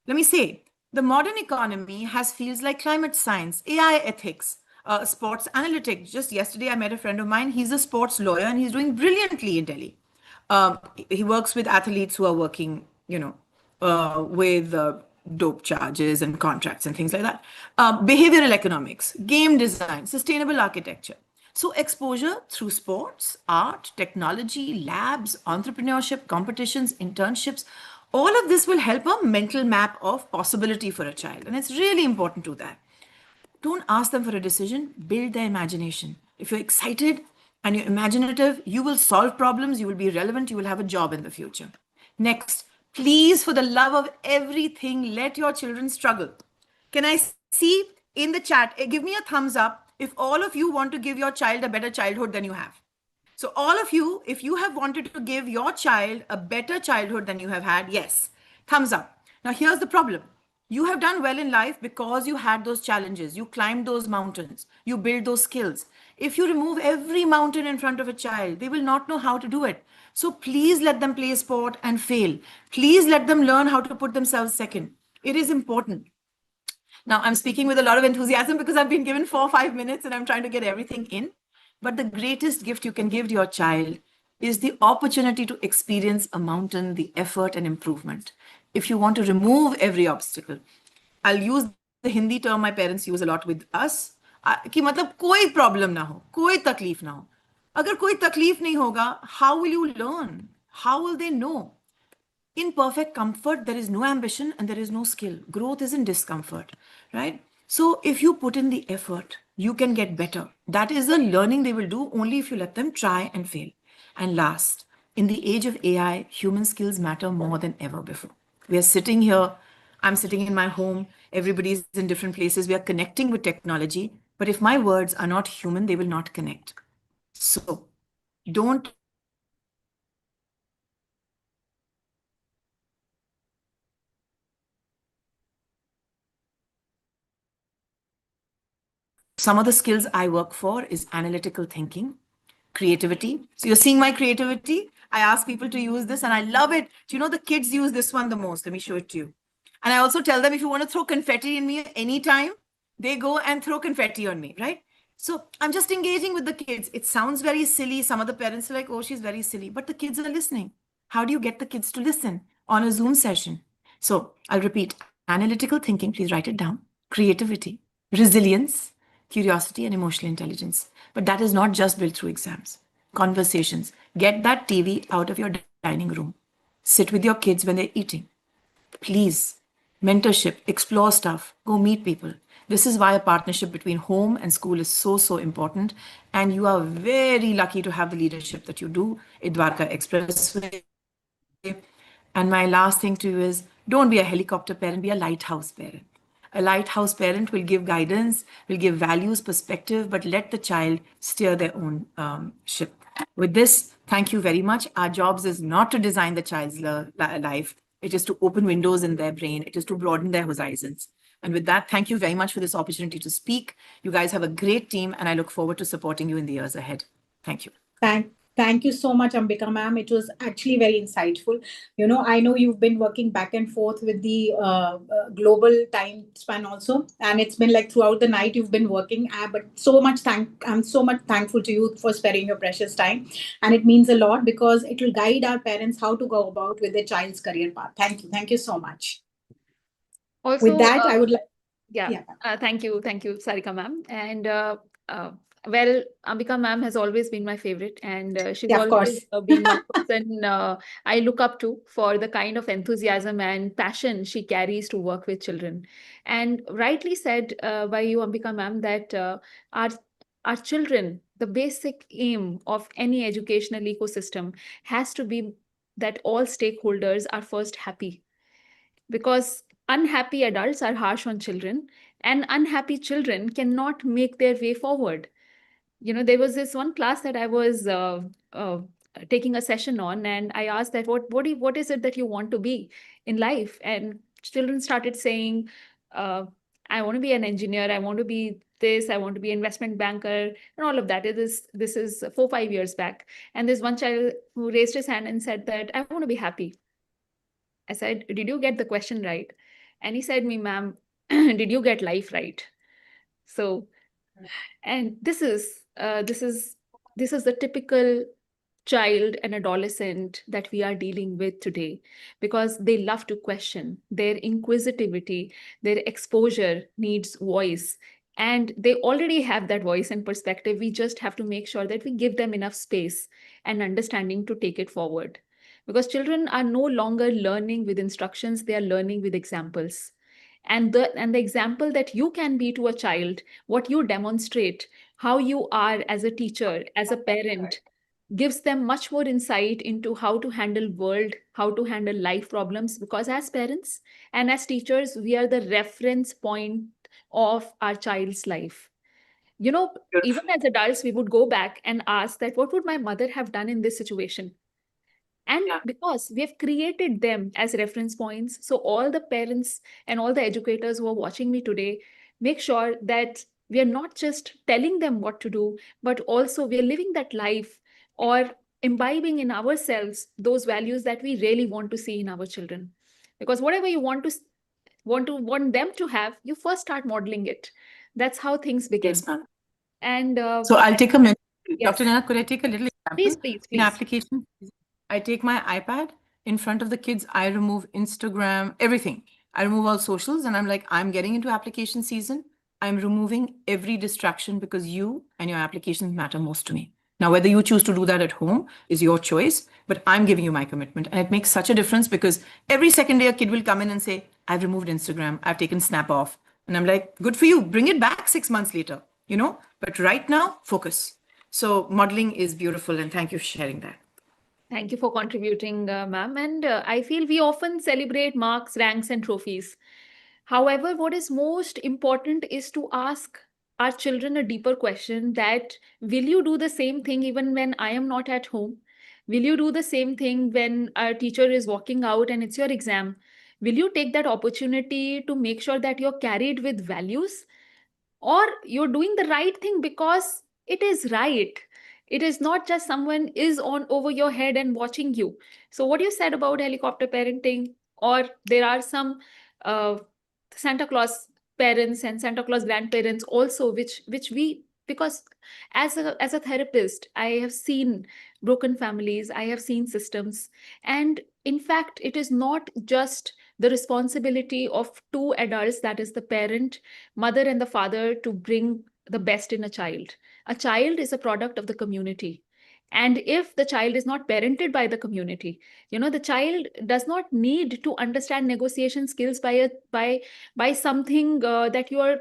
Let me say, the modern economy has fields like climate science, AI ethics, sports analytics. Just yesterday, I met a friend of mine. He's a sports lawyer and he's doing brilliantly in Delhi. He works with athletes who are working, with dope charges and contracts and things like that. Behavioral economics, game design, sustainable architecture. So exposure through sports, art, technology, labs, entrepreneurship, competitions, internships, all of this will help a mental map of possibility for a child. And it's really important to that. Don't ask them for a decision, build their imagination. If you're excited and you're imaginative, you will solve problems, you will be relevant, you will have a job in the future. Next, please, for the love of everything, let your children struggle. Can I see in the chat, give me a thumbs up if all of you want to give your child a better childhood than you have. So all of you, if you have wanted to give your child a better childhood than you have had, yes, thumbs up. Now here's the problem. You have done well in life because you had those challenges. You climbed those mountains. You built those skills. If you remove every mountain in front of a child, they will not know how to do it. So please let them play sport and fail. Please let them learn how to put themselves second. It is important. Now, I'm speaking with a lot of enthusiasm because I've been given 4 or 5 minutes and I'm trying to get everything in. But the greatest gift you can give to your child is the opportunity to experience a mountain, the effort and improvement. If you want to remove every obstacle, I'll use the Hindi term my parents use a lot with us, कि मतलब कोई problem ना हो, कोई तकलीफ ना हो. अगर कोई तकलीफ नहीं होगा, how will you learn? How will they know? In perfect comfort, there is no ambition and there is no skill. Growth is in discomfort, right? So if you put in the effort, you can get better. That is the learning they will do only if you let them try and fail. And last, in the age of AI, human skills matter more than ever before. We are sitting here, I'm sitting in my home, everybody's in different places, we are connecting with technology. But if my words are not human, they will not connect. So don't some of the skills I work for is analytical thinking, creativity. So you're seeing my creativity. I ask people to use this and I love it. Do you know the kids use this one the most? Let me show it to you. And I also tell them if you want to throw confetti in me anytime, they go and throw confetti on me, right? So I'm just engaging with the kids. It sounds very silly. Some of the parents are like, oh, she's very silly. But the kids are listening. How do you get the kids to listen on a Zoom session? So I'll repeat, analytical thinking, please write it down. Creativity, resilience, curiosity and emotional intelligence. But that is not just built through exams. Conversations. Get that TV out of your dining room. Sit with your kids when they're eating. Please, mentorship, explore stuff, go meet people. This is why a partnership between home and school is so, so important. And you are very lucky to have the leadership that you do at Dwarka Expressway. And my last thing to you is don't be a helicopter parent, be a lighthouse parent. A lighthouse parent will give guidance, will give values, perspective, but let the child steer their own ship. With this, thank you very much. Our jobs is not to design the child's life. It is to open windows in their brain. It is to broaden their horizons. And with that, thank you very much for this opportunity to speak. You guys have a great team, and I look forward to supporting you in the years ahead. Thank you. Thank you so much, Ambika ma'am. It was actually very insightful. I know you've been working back and forth with the global time span also, and it's been like throughout the night you've been working. But I'm so much thankful to you for sparing your precious time, and it means a lot because it will guide our parents how to go about with their child's career path. Thank you so much. Also, With that, I would like, yeah, yeah. thank you, Sarika ma'am. And well, Ambika ma'am has always been my favorite, and she's Yeah, of always course. been one person I look up to for the kind of enthusiasm and passion she carries to work with children. And rightly said by you, Ambika ma'am, that our children, the basic aim of any educational ecosystem has to be that all stakeholders are first happy, because unhappy adults are harsh on children, and unhappy children cannot make their way forward. There was this one class that I was uh, taking a session on, and I asked that what is it that you want to be in life? And children started saying, uh, I want to be an engineer, I want to be this, I want to be an investment banker, and all of that. This is 4 5 years back. And there's one child who raised his hand and said that I want to be happy. I said, did you get the question right? And he said me, ma'am, did you get life right? So, and this is the typical child and adolescent that we are dealing with today, because they love to question. Their inquisitivity, their exposure needs voice, and they already have that voice and perspective. We just have to make sure that we give them enough space and understanding to take it forward, because children are no longer learning with instructions, they are learning with examples. And the example that you can be to a child, what you demonstrate, how you are as a teacher, as a parent, gives them much more insight into how to handle world, how to handle life problems, because as parents and as teachers, we are the reference point of our child's life. Even as adults, we would go back and ask that what would my mother have done in this situation? And because we have created them as reference points, so all the parents and all the educators who are watching me today, make sure that we are not just telling them what to do, but also we are living that life, or imbibing in ourselves those values that we really want to see in our children. Because whatever you want them to have, you first start modeling it. That's how things begin. Yes, ma'am. And So I'll take a minute. yes, Dr. Nanak, could I take a little please, example? please, In please. application, I take my iPad in front of the kids. I remove Instagram, everything. I remove all socials, and I'm like, I'm getting into application season. I'm removing every distraction because you and your applications matter most to me. Now, whether you choose to do that at home is your choice, but I'm giving you my commitment. And it makes such a difference because every second day a kid will come in and say, I've removed Instagram, I've taken Snap off. And I'm like, good for you. Bring it back 6 months later, But right now, focus. So modeling is beautiful, and thank you for sharing that. Thank you for contributing, ma'am. And I feel we often celebrate marks, ranks, and trophies. However, what is most important is to ask our children a deeper question, that will you do the same thing even when I am not at home? Will you do the same thing when our teacher is walking out and it's your exam? Will you take that opportunity to make sure that you're carried with values, or you're doing the right thing because it is right? It is not just someone is on over your head and watching you. So what you said about helicopter parenting, or there are some uh, Santa Claus parents and Santa Claus grandparents also, which we, because as a therapist, I have seen broken families, I have seen systems. And in fact, it is not just the responsibility of two adults, that is the parent, mother, and the father, to bring the best in a child. A child is a product of the community. And if the child is not parented by the community, the child does not need to understand negotiation skills by something that you are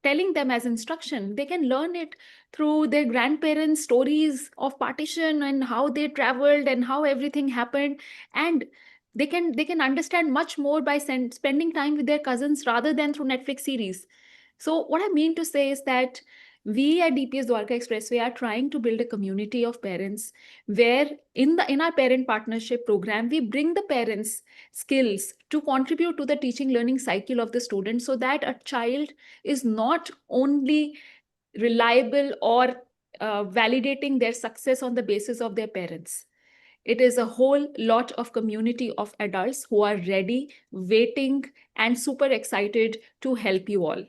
telling them as instruction. They can learn it through their grandparents' stories of partition and how they traveled and how everything happened. And they can understand much more by spending time with their cousins rather than through Netflix series. So what I mean to say is that we at DPS Dwarka Expressway are trying to build a community of parents, where in our parent partnership program, we bring the parents skills to contribute to the teaching learning cycle of the student, so that a child is not only reliable or validating their success on the basis of their parents. It is a whole lot of community of adults who are ready, waiting, and super excited to help you all.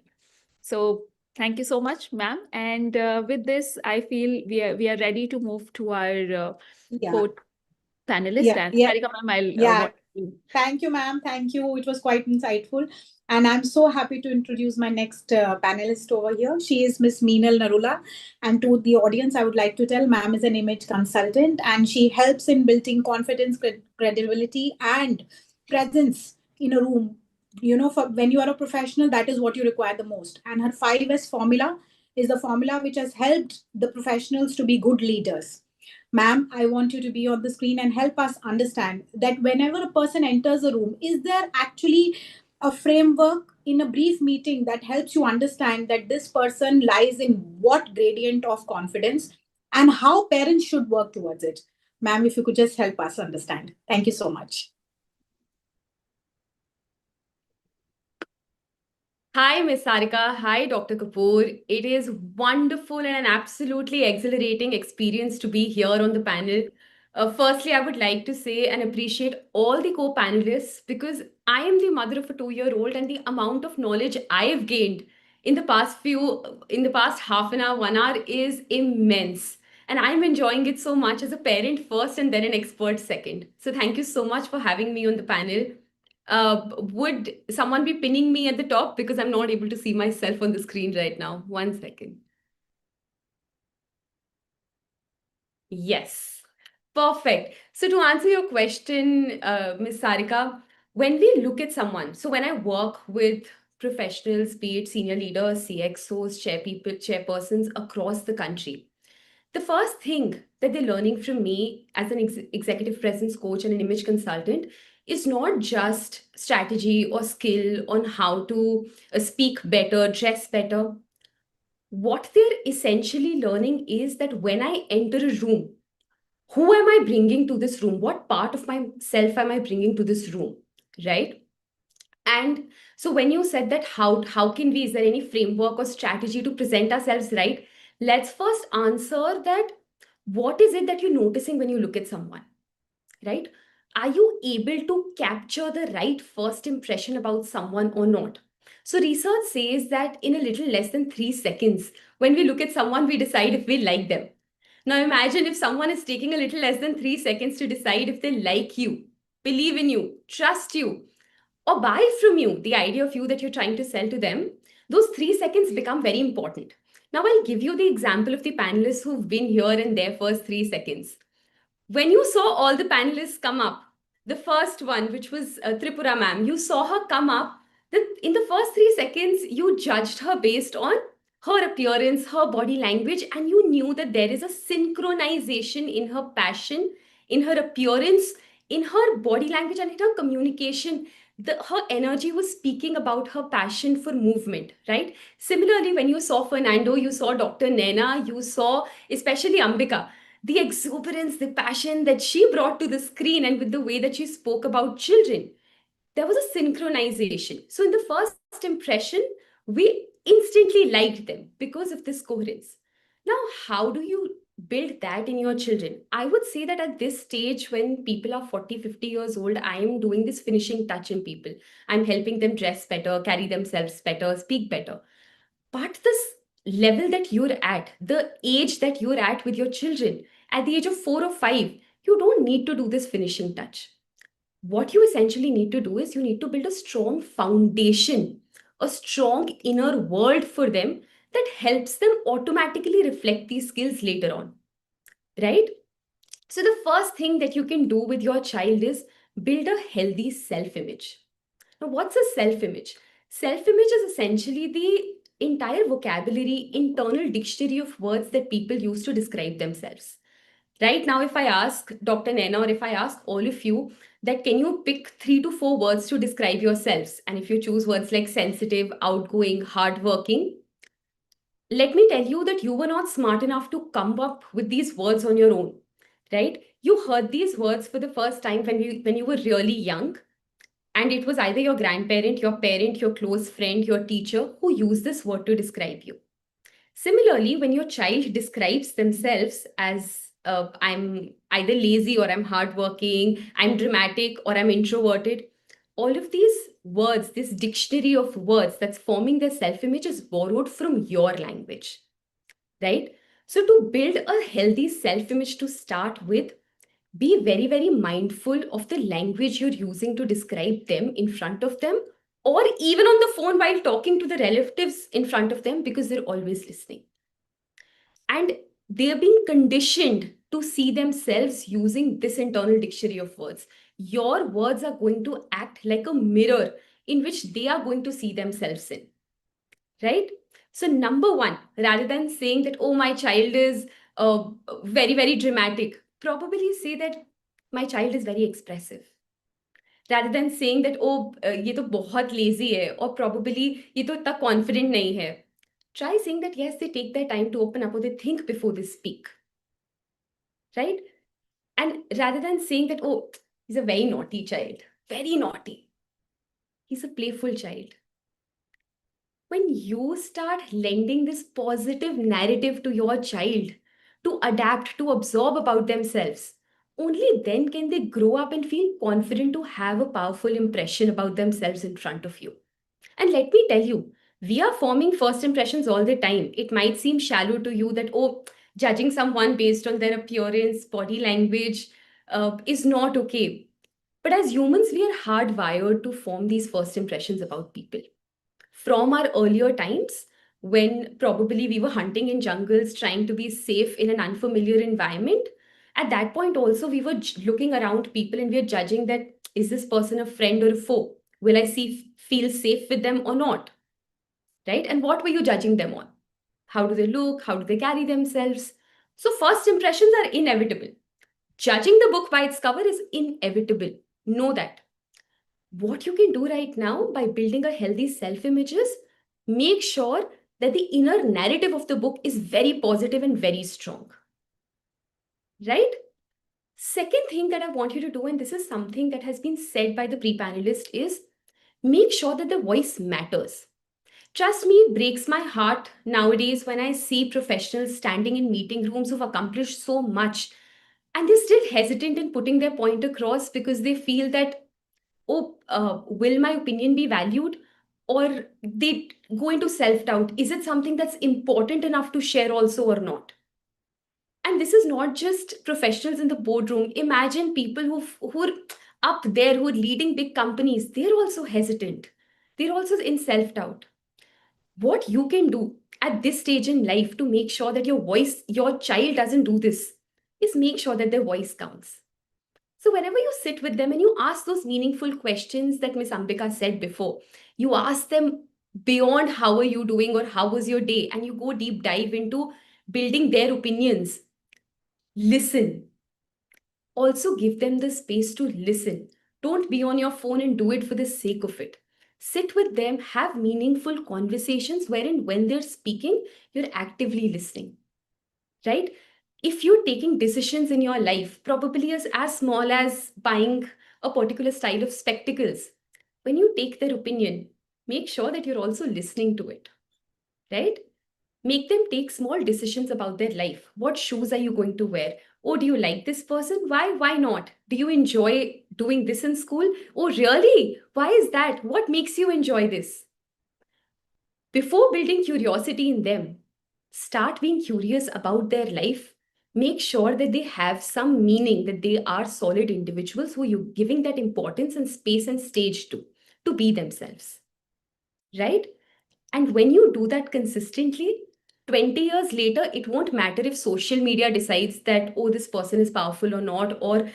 So thank you so much, ma'am. And with this, I feel we are ready to move to our Yeah, co-panelist. yeah, And yeah, Sarika, ma'am, I'll yeah. want you. Thank you, ma'am. Thank you. It was quite insightful. And I'm so happy to introduce my next panelist over here. She is Miss Meenal Narula. And to the audience, I would like to tell ma'am is an image consultant and she helps in building confidence, credibility, and presence in a room. You know, for when you are a professional, that is what you require the most. And her 5S formula is the formula which has helped the professionals to be good leaders. Ma'am, I want you to be on the screen and help us understand that whenever a person enters a room, is there actually a framework in a brief meeting that helps you understand that this person lies in what gradient of confidence and how parents should work towards it? Ma'am, if you could just help us understand. Thank you so much. Hi, Miss Sarika. Hi, Dr. Kapoor. It is wonderful and an absolutely exhilarating experience to be here on the panel. Firstly, I would like to say and appreciate all the co-panelists because I am the mother of a 2-year-old and the amount of knowledge I've gained in the past half an hour, 1 hour is immense. And I'm enjoying it so much as a parent first and then an expert second. So thank you so much for having me on the panel. Would someone be pinning me at the top because I'm not able to see myself on the screen right now? 1 second. Yes, perfect. So to answer your question, Ms. Sarika, when we look at someone, so when I work with professionals, be it senior leaders, CXOs, chairpersons across the country, the first thing that they're learning from me as an executive presence coach and an image consultant is not just strategy or skill on how to speak better, dress better. What they're essentially learning is that when I enter a room, who am I bringing to this room? What part of myself am I bringing to this room? Right? And so when you said that how can we, is there any framework or strategy to present ourselves right? Let's first answer that what is it that you're noticing when you look at someone, right? Are you able to capture the right first impression about someone or not? So research says that in a little less than 3 seconds, when we look at someone, we decide if we like them. Now imagine if someone is taking a little less than 3 seconds to decide if they like you, believe in you, trust you, or buy from you the idea of you that you're trying to sell to them, those 3 seconds become very important. Now, I'll give you the example of the panelists who've been here in their first 3 seconds. When you saw all the panelists come up, the first one, which was Tripura ma'am, you saw her come up. In the first 3 seconds, you judged her based on her appearance, her body language, and you knew that there is a synchronization in her passion, in her appearance, in her body language, and in her communication. Her energy was speaking about her passion for movement, right? Similarly, when you saw Fernando, you saw Dr. Nena, you saw especially Ambika, the exuberance, the passion that she brought to the screen, and with the way that she spoke about children, there was a synchronization. So, in the first impression, we instantly liked them because of this coherence. Now, how do you build that in your children? I would say that at this stage, when people are 40, 50 years old, I am doing this finishing touch in people. I'm helping them dress better, carry themselves better, speak better. But this level that you're at, the age that you're at with your children, at the age of 4 or 5, you don't need to do this finishing touch. What you essentially need to do is you need to build a strong foundation, a strong inner world for them that helps them automatically reflect these skills later on, right? So, the first thing that you can do with your child is build a healthy self image. Now, what's a self image? Self image is essentially the entire vocabulary, internal dictionary of words that people use to describe themselves. Right now, if I ask Dr. Nena or if I ask all of you that can you pick 3 to 4 words to describe yourselves? And if you choose words like sensitive, outgoing, hardworking, let me tell you that you were not smart enough to come up with these words on your own, right? You heard these words for the first time when you were really young, and it was either your grandparent, your parent, your close friend, your teacher who used this word to describe you. Similarly, when your child describes themselves as I'm either lazy or I'm hardworking, I'm dramatic or I'm introverted, all of these words, this dictionary of words that's forming their self image is borrowed from your language, right? So, to build a healthy self image to start with, be very, very mindful of the language you're using to describe them in front of them, or even on the phone while talking to the relatives in front of them, because they're always listening. And they're being conditioned to see themselves using this internal dictionary of words. Your words are going to act like a mirror in which they are going to see themselves in, right? So, number one, rather than saying that, oh, my child is very, very dramatic, probably say that my child is very expressive. Rather than saying that, oh, ये तो बहुत lazy है, or probably ये तो इतना confident नहीं है. Try saying that, yes, they take their time to open up, or they think before they speak, right? And rather than saying that, oh, he's a very naughty child, very naughty, he's a playful child. When you start lending this positive narrative to your child to adapt, to absorb about themselves, only then can they grow up and feel confident to have a powerful impression about themselves in front of you. And let me tell you, we are forming first impressions all the time. It might seem shallow to you that, oh, judging someone based on their appearance, body language is not okay. But as humans, we are hardwired to form these first impressions about people. From our earlier times, when probably we were hunting in jungles, trying to be safe in an unfamiliar environment, at that point also we were looking around people and we are judging that, is this person a friend or a foe? Will I feel safe with them or not? Right? And what were you judging them on? How do they look? How do they carry themselves? So first impressions are inevitable. Judging the book by its cover is inevitable. Know that. What you can do right now by building a healthy self image is make sure that the inner narrative of the book is very positive and very strong. Right? Second thing that I want you to do, and this is something that has been said by the pre-panelist, is make sure that the voice matters. Trust me, it breaks my heart nowadays when I see professionals standing in meeting rooms who've accomplished so much and they're still hesitant in putting their point across because they feel that, oh, will my opinion be valued? Or they go into self doubt. Is it something that's important enough to share also or not? And this is not just professionals in the boardroom. Imagine people who are up there, who are leading big companies. They're also hesitant. They're also in self doubt. What you can do at this stage in life to make sure that your child doesn't do this, is make sure that their voice counts. So whenever you sit with them and you ask those meaningful questions that Miss Ambika said before, you ask them beyond how are you doing or how was your day, and you go deep dive into building their opinions. Listen. Also give them the space to listen. Don't be on your phone and do it for the sake of it. Sit with them, have meaningful conversations wherein when they're speaking, you're actively listening. Right? If you're taking decisions in your life, probably as small as buying a particular style of spectacles, when you take their opinion, make sure that you're also listening to it. Right? Make them take small decisions about their life. What shoes are you going to wear? Oh, do you like this person? Why? Why not? Do you enjoy doing this in school? Oh, really? Why is that? What makes you enjoy this? Before building curiosity in them, start being curious about their life. Make sure that they have some meaning, that they are solid individuals who you're giving that importance and space and stage to be themselves. Right? And when you do that consistently, 20 years later, it won't matter if social media decides that, oh, this person is powerful or not, or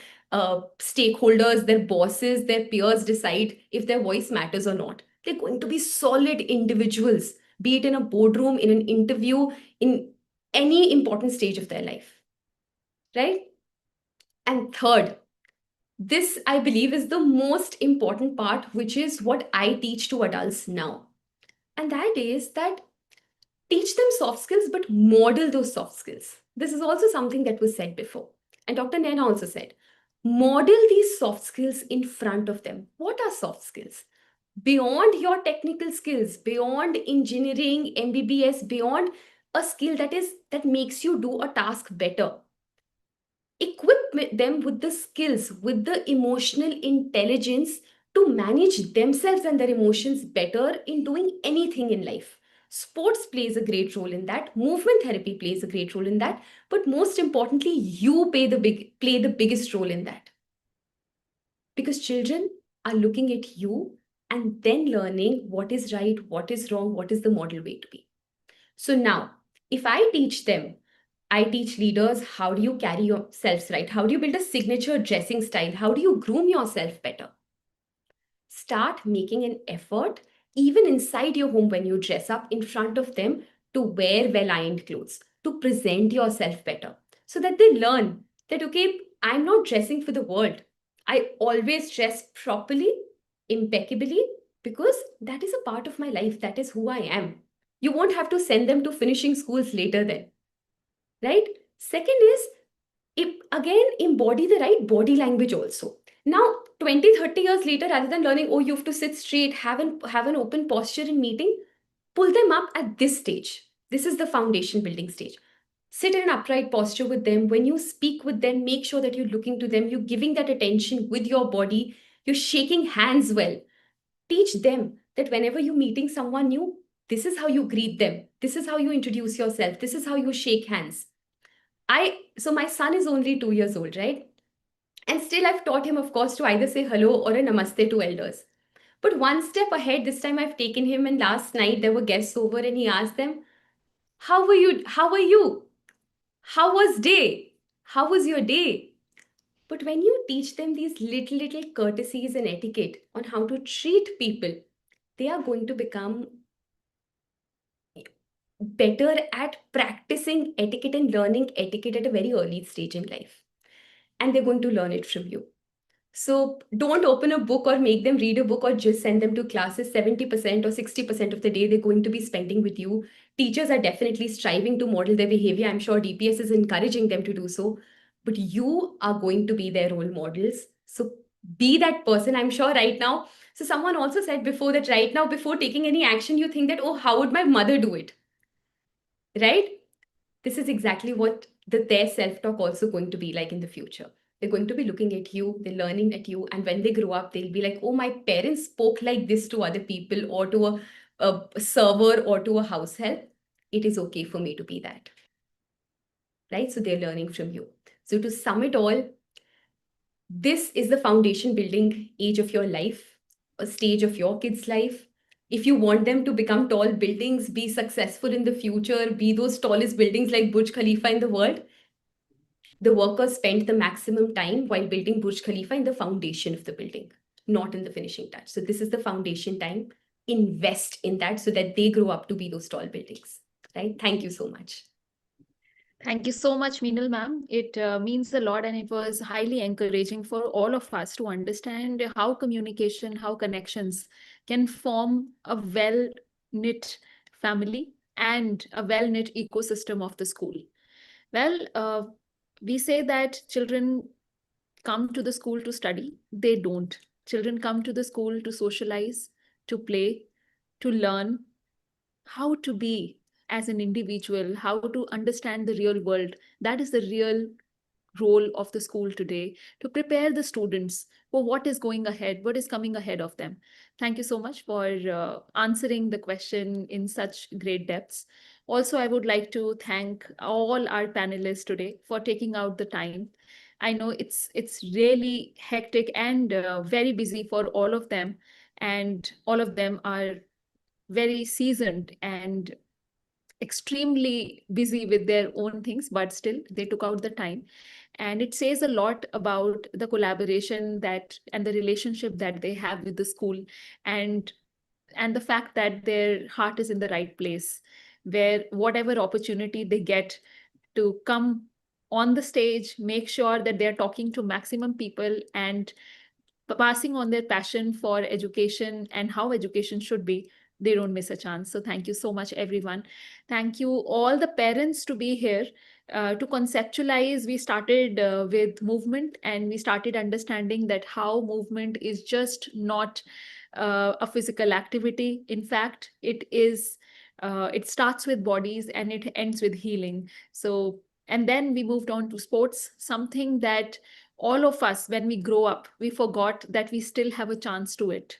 stakeholders, their bosses, their peers decide if their voice matters or not. They're going to be solid individuals, be it in a boardroom, in an interview, in any important stage of their life. Right? And third, this I believe is the most important part, which is what I teach to adults now. And that is that teach them soft skills, but model those soft skills. This is also something that was said before. And Dr. Naina also said, model these soft skills in front of them. What are soft skills? Beyond your technical skills, beyond engineering, MBBS, beyond a skill that makes you do a task better. Equip them with the skills, with the emotional intelligence to manage themselves and their emotions better in doing anything in life. Sports plays a great role in that. Movement therapy plays a great role in that. But most importantly, you play the biggest role in that. Because children are looking at you and then learning what is right, what is wrong, what is the model way to be. So now, if I teach them, I teach leaders, how do you carry yourselves right? How do you build a signature dressing style? How do you groom yourself better? Start making an effort, even inside your home when you dress up, in front of them, to wear well ironed clothes, to present yourself better, so that they learn that, okay, I'm not dressing for the world. I always dress properly, impeccably, because that is a part of my life. That is who I am. You won't have to send them to finishing schools later then, right? Second is, again, embody the right body language also. Now, 20, 30 years later, rather than learning, oh, you have to sit straight, have an open posture in meeting, pull them up at this stage. This is the foundation building stage. Sit in an upright posture with them. When you speak with them, make sure that you're looking to them, you're giving that attention with your body, you're shaking hands well. Teach them that whenever you're meeting someone new, this is how you greet them, this is how you introduce yourself, this is how you shake hands. So my son is only 2 years old, right? And still I've taught him, of course, to either say hello or a namaste to elders. But one step ahead, this time I've taken him, and last night there were guests over and he asked them, how were you? How are you? How was day? How was your day? But when you teach them these little courtesies and etiquette on how to treat people, they are going to become better at practicing etiquette and learning etiquette at a very early stage in life. And they're going to learn it from you. So don't open a book or make them read a book or just send them to classes. 70% or 60% of the day they're going to be spending with you. Teachers are definitely striving to model their behavior. I'm sure DPS is encouraging them to do so. But you are going to be their role models. So be that person. I'm sure right now. So someone also said before that right now, before taking any action, you think that, oh, how would my mother do it? Right? This is exactly what their self-talk also going to be like in the future. They're going to be looking at you, they're learning at you, and when they grow up, they'll be like, oh, my parents spoke like this to other people or to a server or to a house help. It is okay for me to be that. Right? So they're learning from you. So to sum it all, this is the foundation building age of your life, a stage of your kids' life. If you want them to become tall buildings, be successful in the future, be those tallest buildings like Burj Khalifa in the world, the workers spent the maximum time while building Burj Khalifa in the foundation of the building, not in the finishing touch. So this is the foundation time. Invest in that so that they grow up to be those tall buildings. Right? Thank you so much. Thank you so much, Meenal ma'am. It means a lot, and it was highly encouraging for all of us to understand how communication, how connections can form a well-knit family and a well-knit ecosystem of the school. Well, we say that children come to the school to study. They don't. Children come to the school to socialize, to play, to learn how to be as an individual, how to understand the real world. That is the real role of the school today, to prepare the students for what is going ahead, what is coming ahead of them. Thank you so much for answering the question in such great depths. Also, I would like to thank all our panelists today for taking out the time. I know it's really hectic and very busy for all of them, and all of them are very seasoned and extremely busy with their own things, but still they took out the time. And it says a lot about the collaboration that and the relationship that they have with the school, and the fact that their heart is in the right place, where whatever opportunity they get to come on the stage, make sure that they're talking to maximum people and passing on their passion for education and how education should be, they don't miss a chance. So thank you so much, everyone. Thank you all the parents to be here. To conceptualize, we started with movement, and we started understanding that how movement is just not a physical activity. In fact, it is It starts with bodies and it ends with healing. So, and then we moved on to sports, something that all of us, when we grow up, we forgot that we still have a chance to it.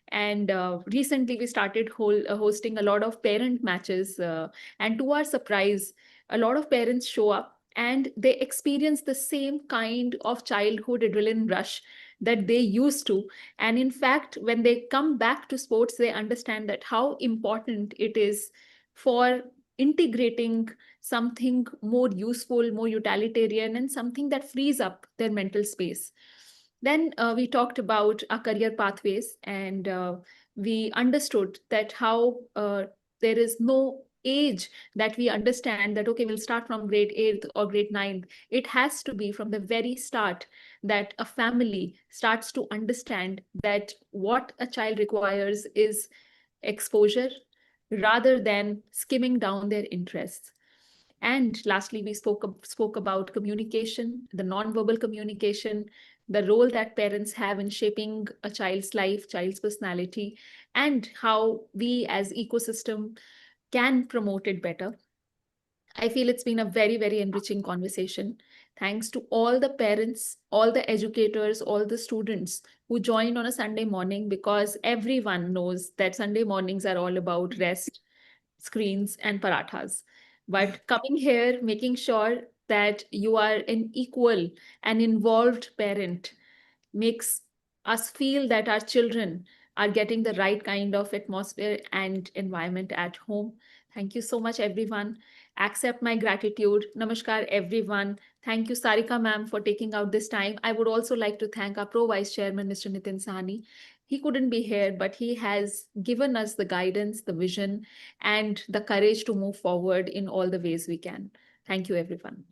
And recently we started hosting a lot of parent matches. And to our surprise, a lot of parents show up and they experience the same kind of childhood adrenaline rush that they used to. And in fact, when they come back to sports, they understand that how important it is for integrating something more useful, more utilitarian, and something that frees up their mental space. Then we talked about our career pathways, and we understood that how there is no age that we understand that, okay, we'll start from grade 8th or grade 9th. It has to be from the very start that a family starts to understand that what a child requires is exposure rather than skimming down their interests. And lastly, we spoke about communication, the nonverbal communication, the role that parents have in shaping a child's life, child's personality, and how we as ecosystem can promote it better. I feel it's been a very, very enriching conversation. Thanks to all the parents, all the educators, all the students who joined on a Sunday morning, because everyone knows that Sunday mornings are all about rest, screens, and parathas. But coming here, making sure that you are an equal and involved parent makes us feel that our children are getting the right kind of atmosphere and environment at home. Thank you so much, everyone. Accept my gratitude. Namaskar, everyone. Thank you, Sarika ma'am, for taking out this time. I would also like to thank our Pro Vice Chairman, Mr. Nitin Sahni. He couldn't be here, but he has given us the guidance, the vision, and the courage to move forward in all the ways we can. Thank you, everyone.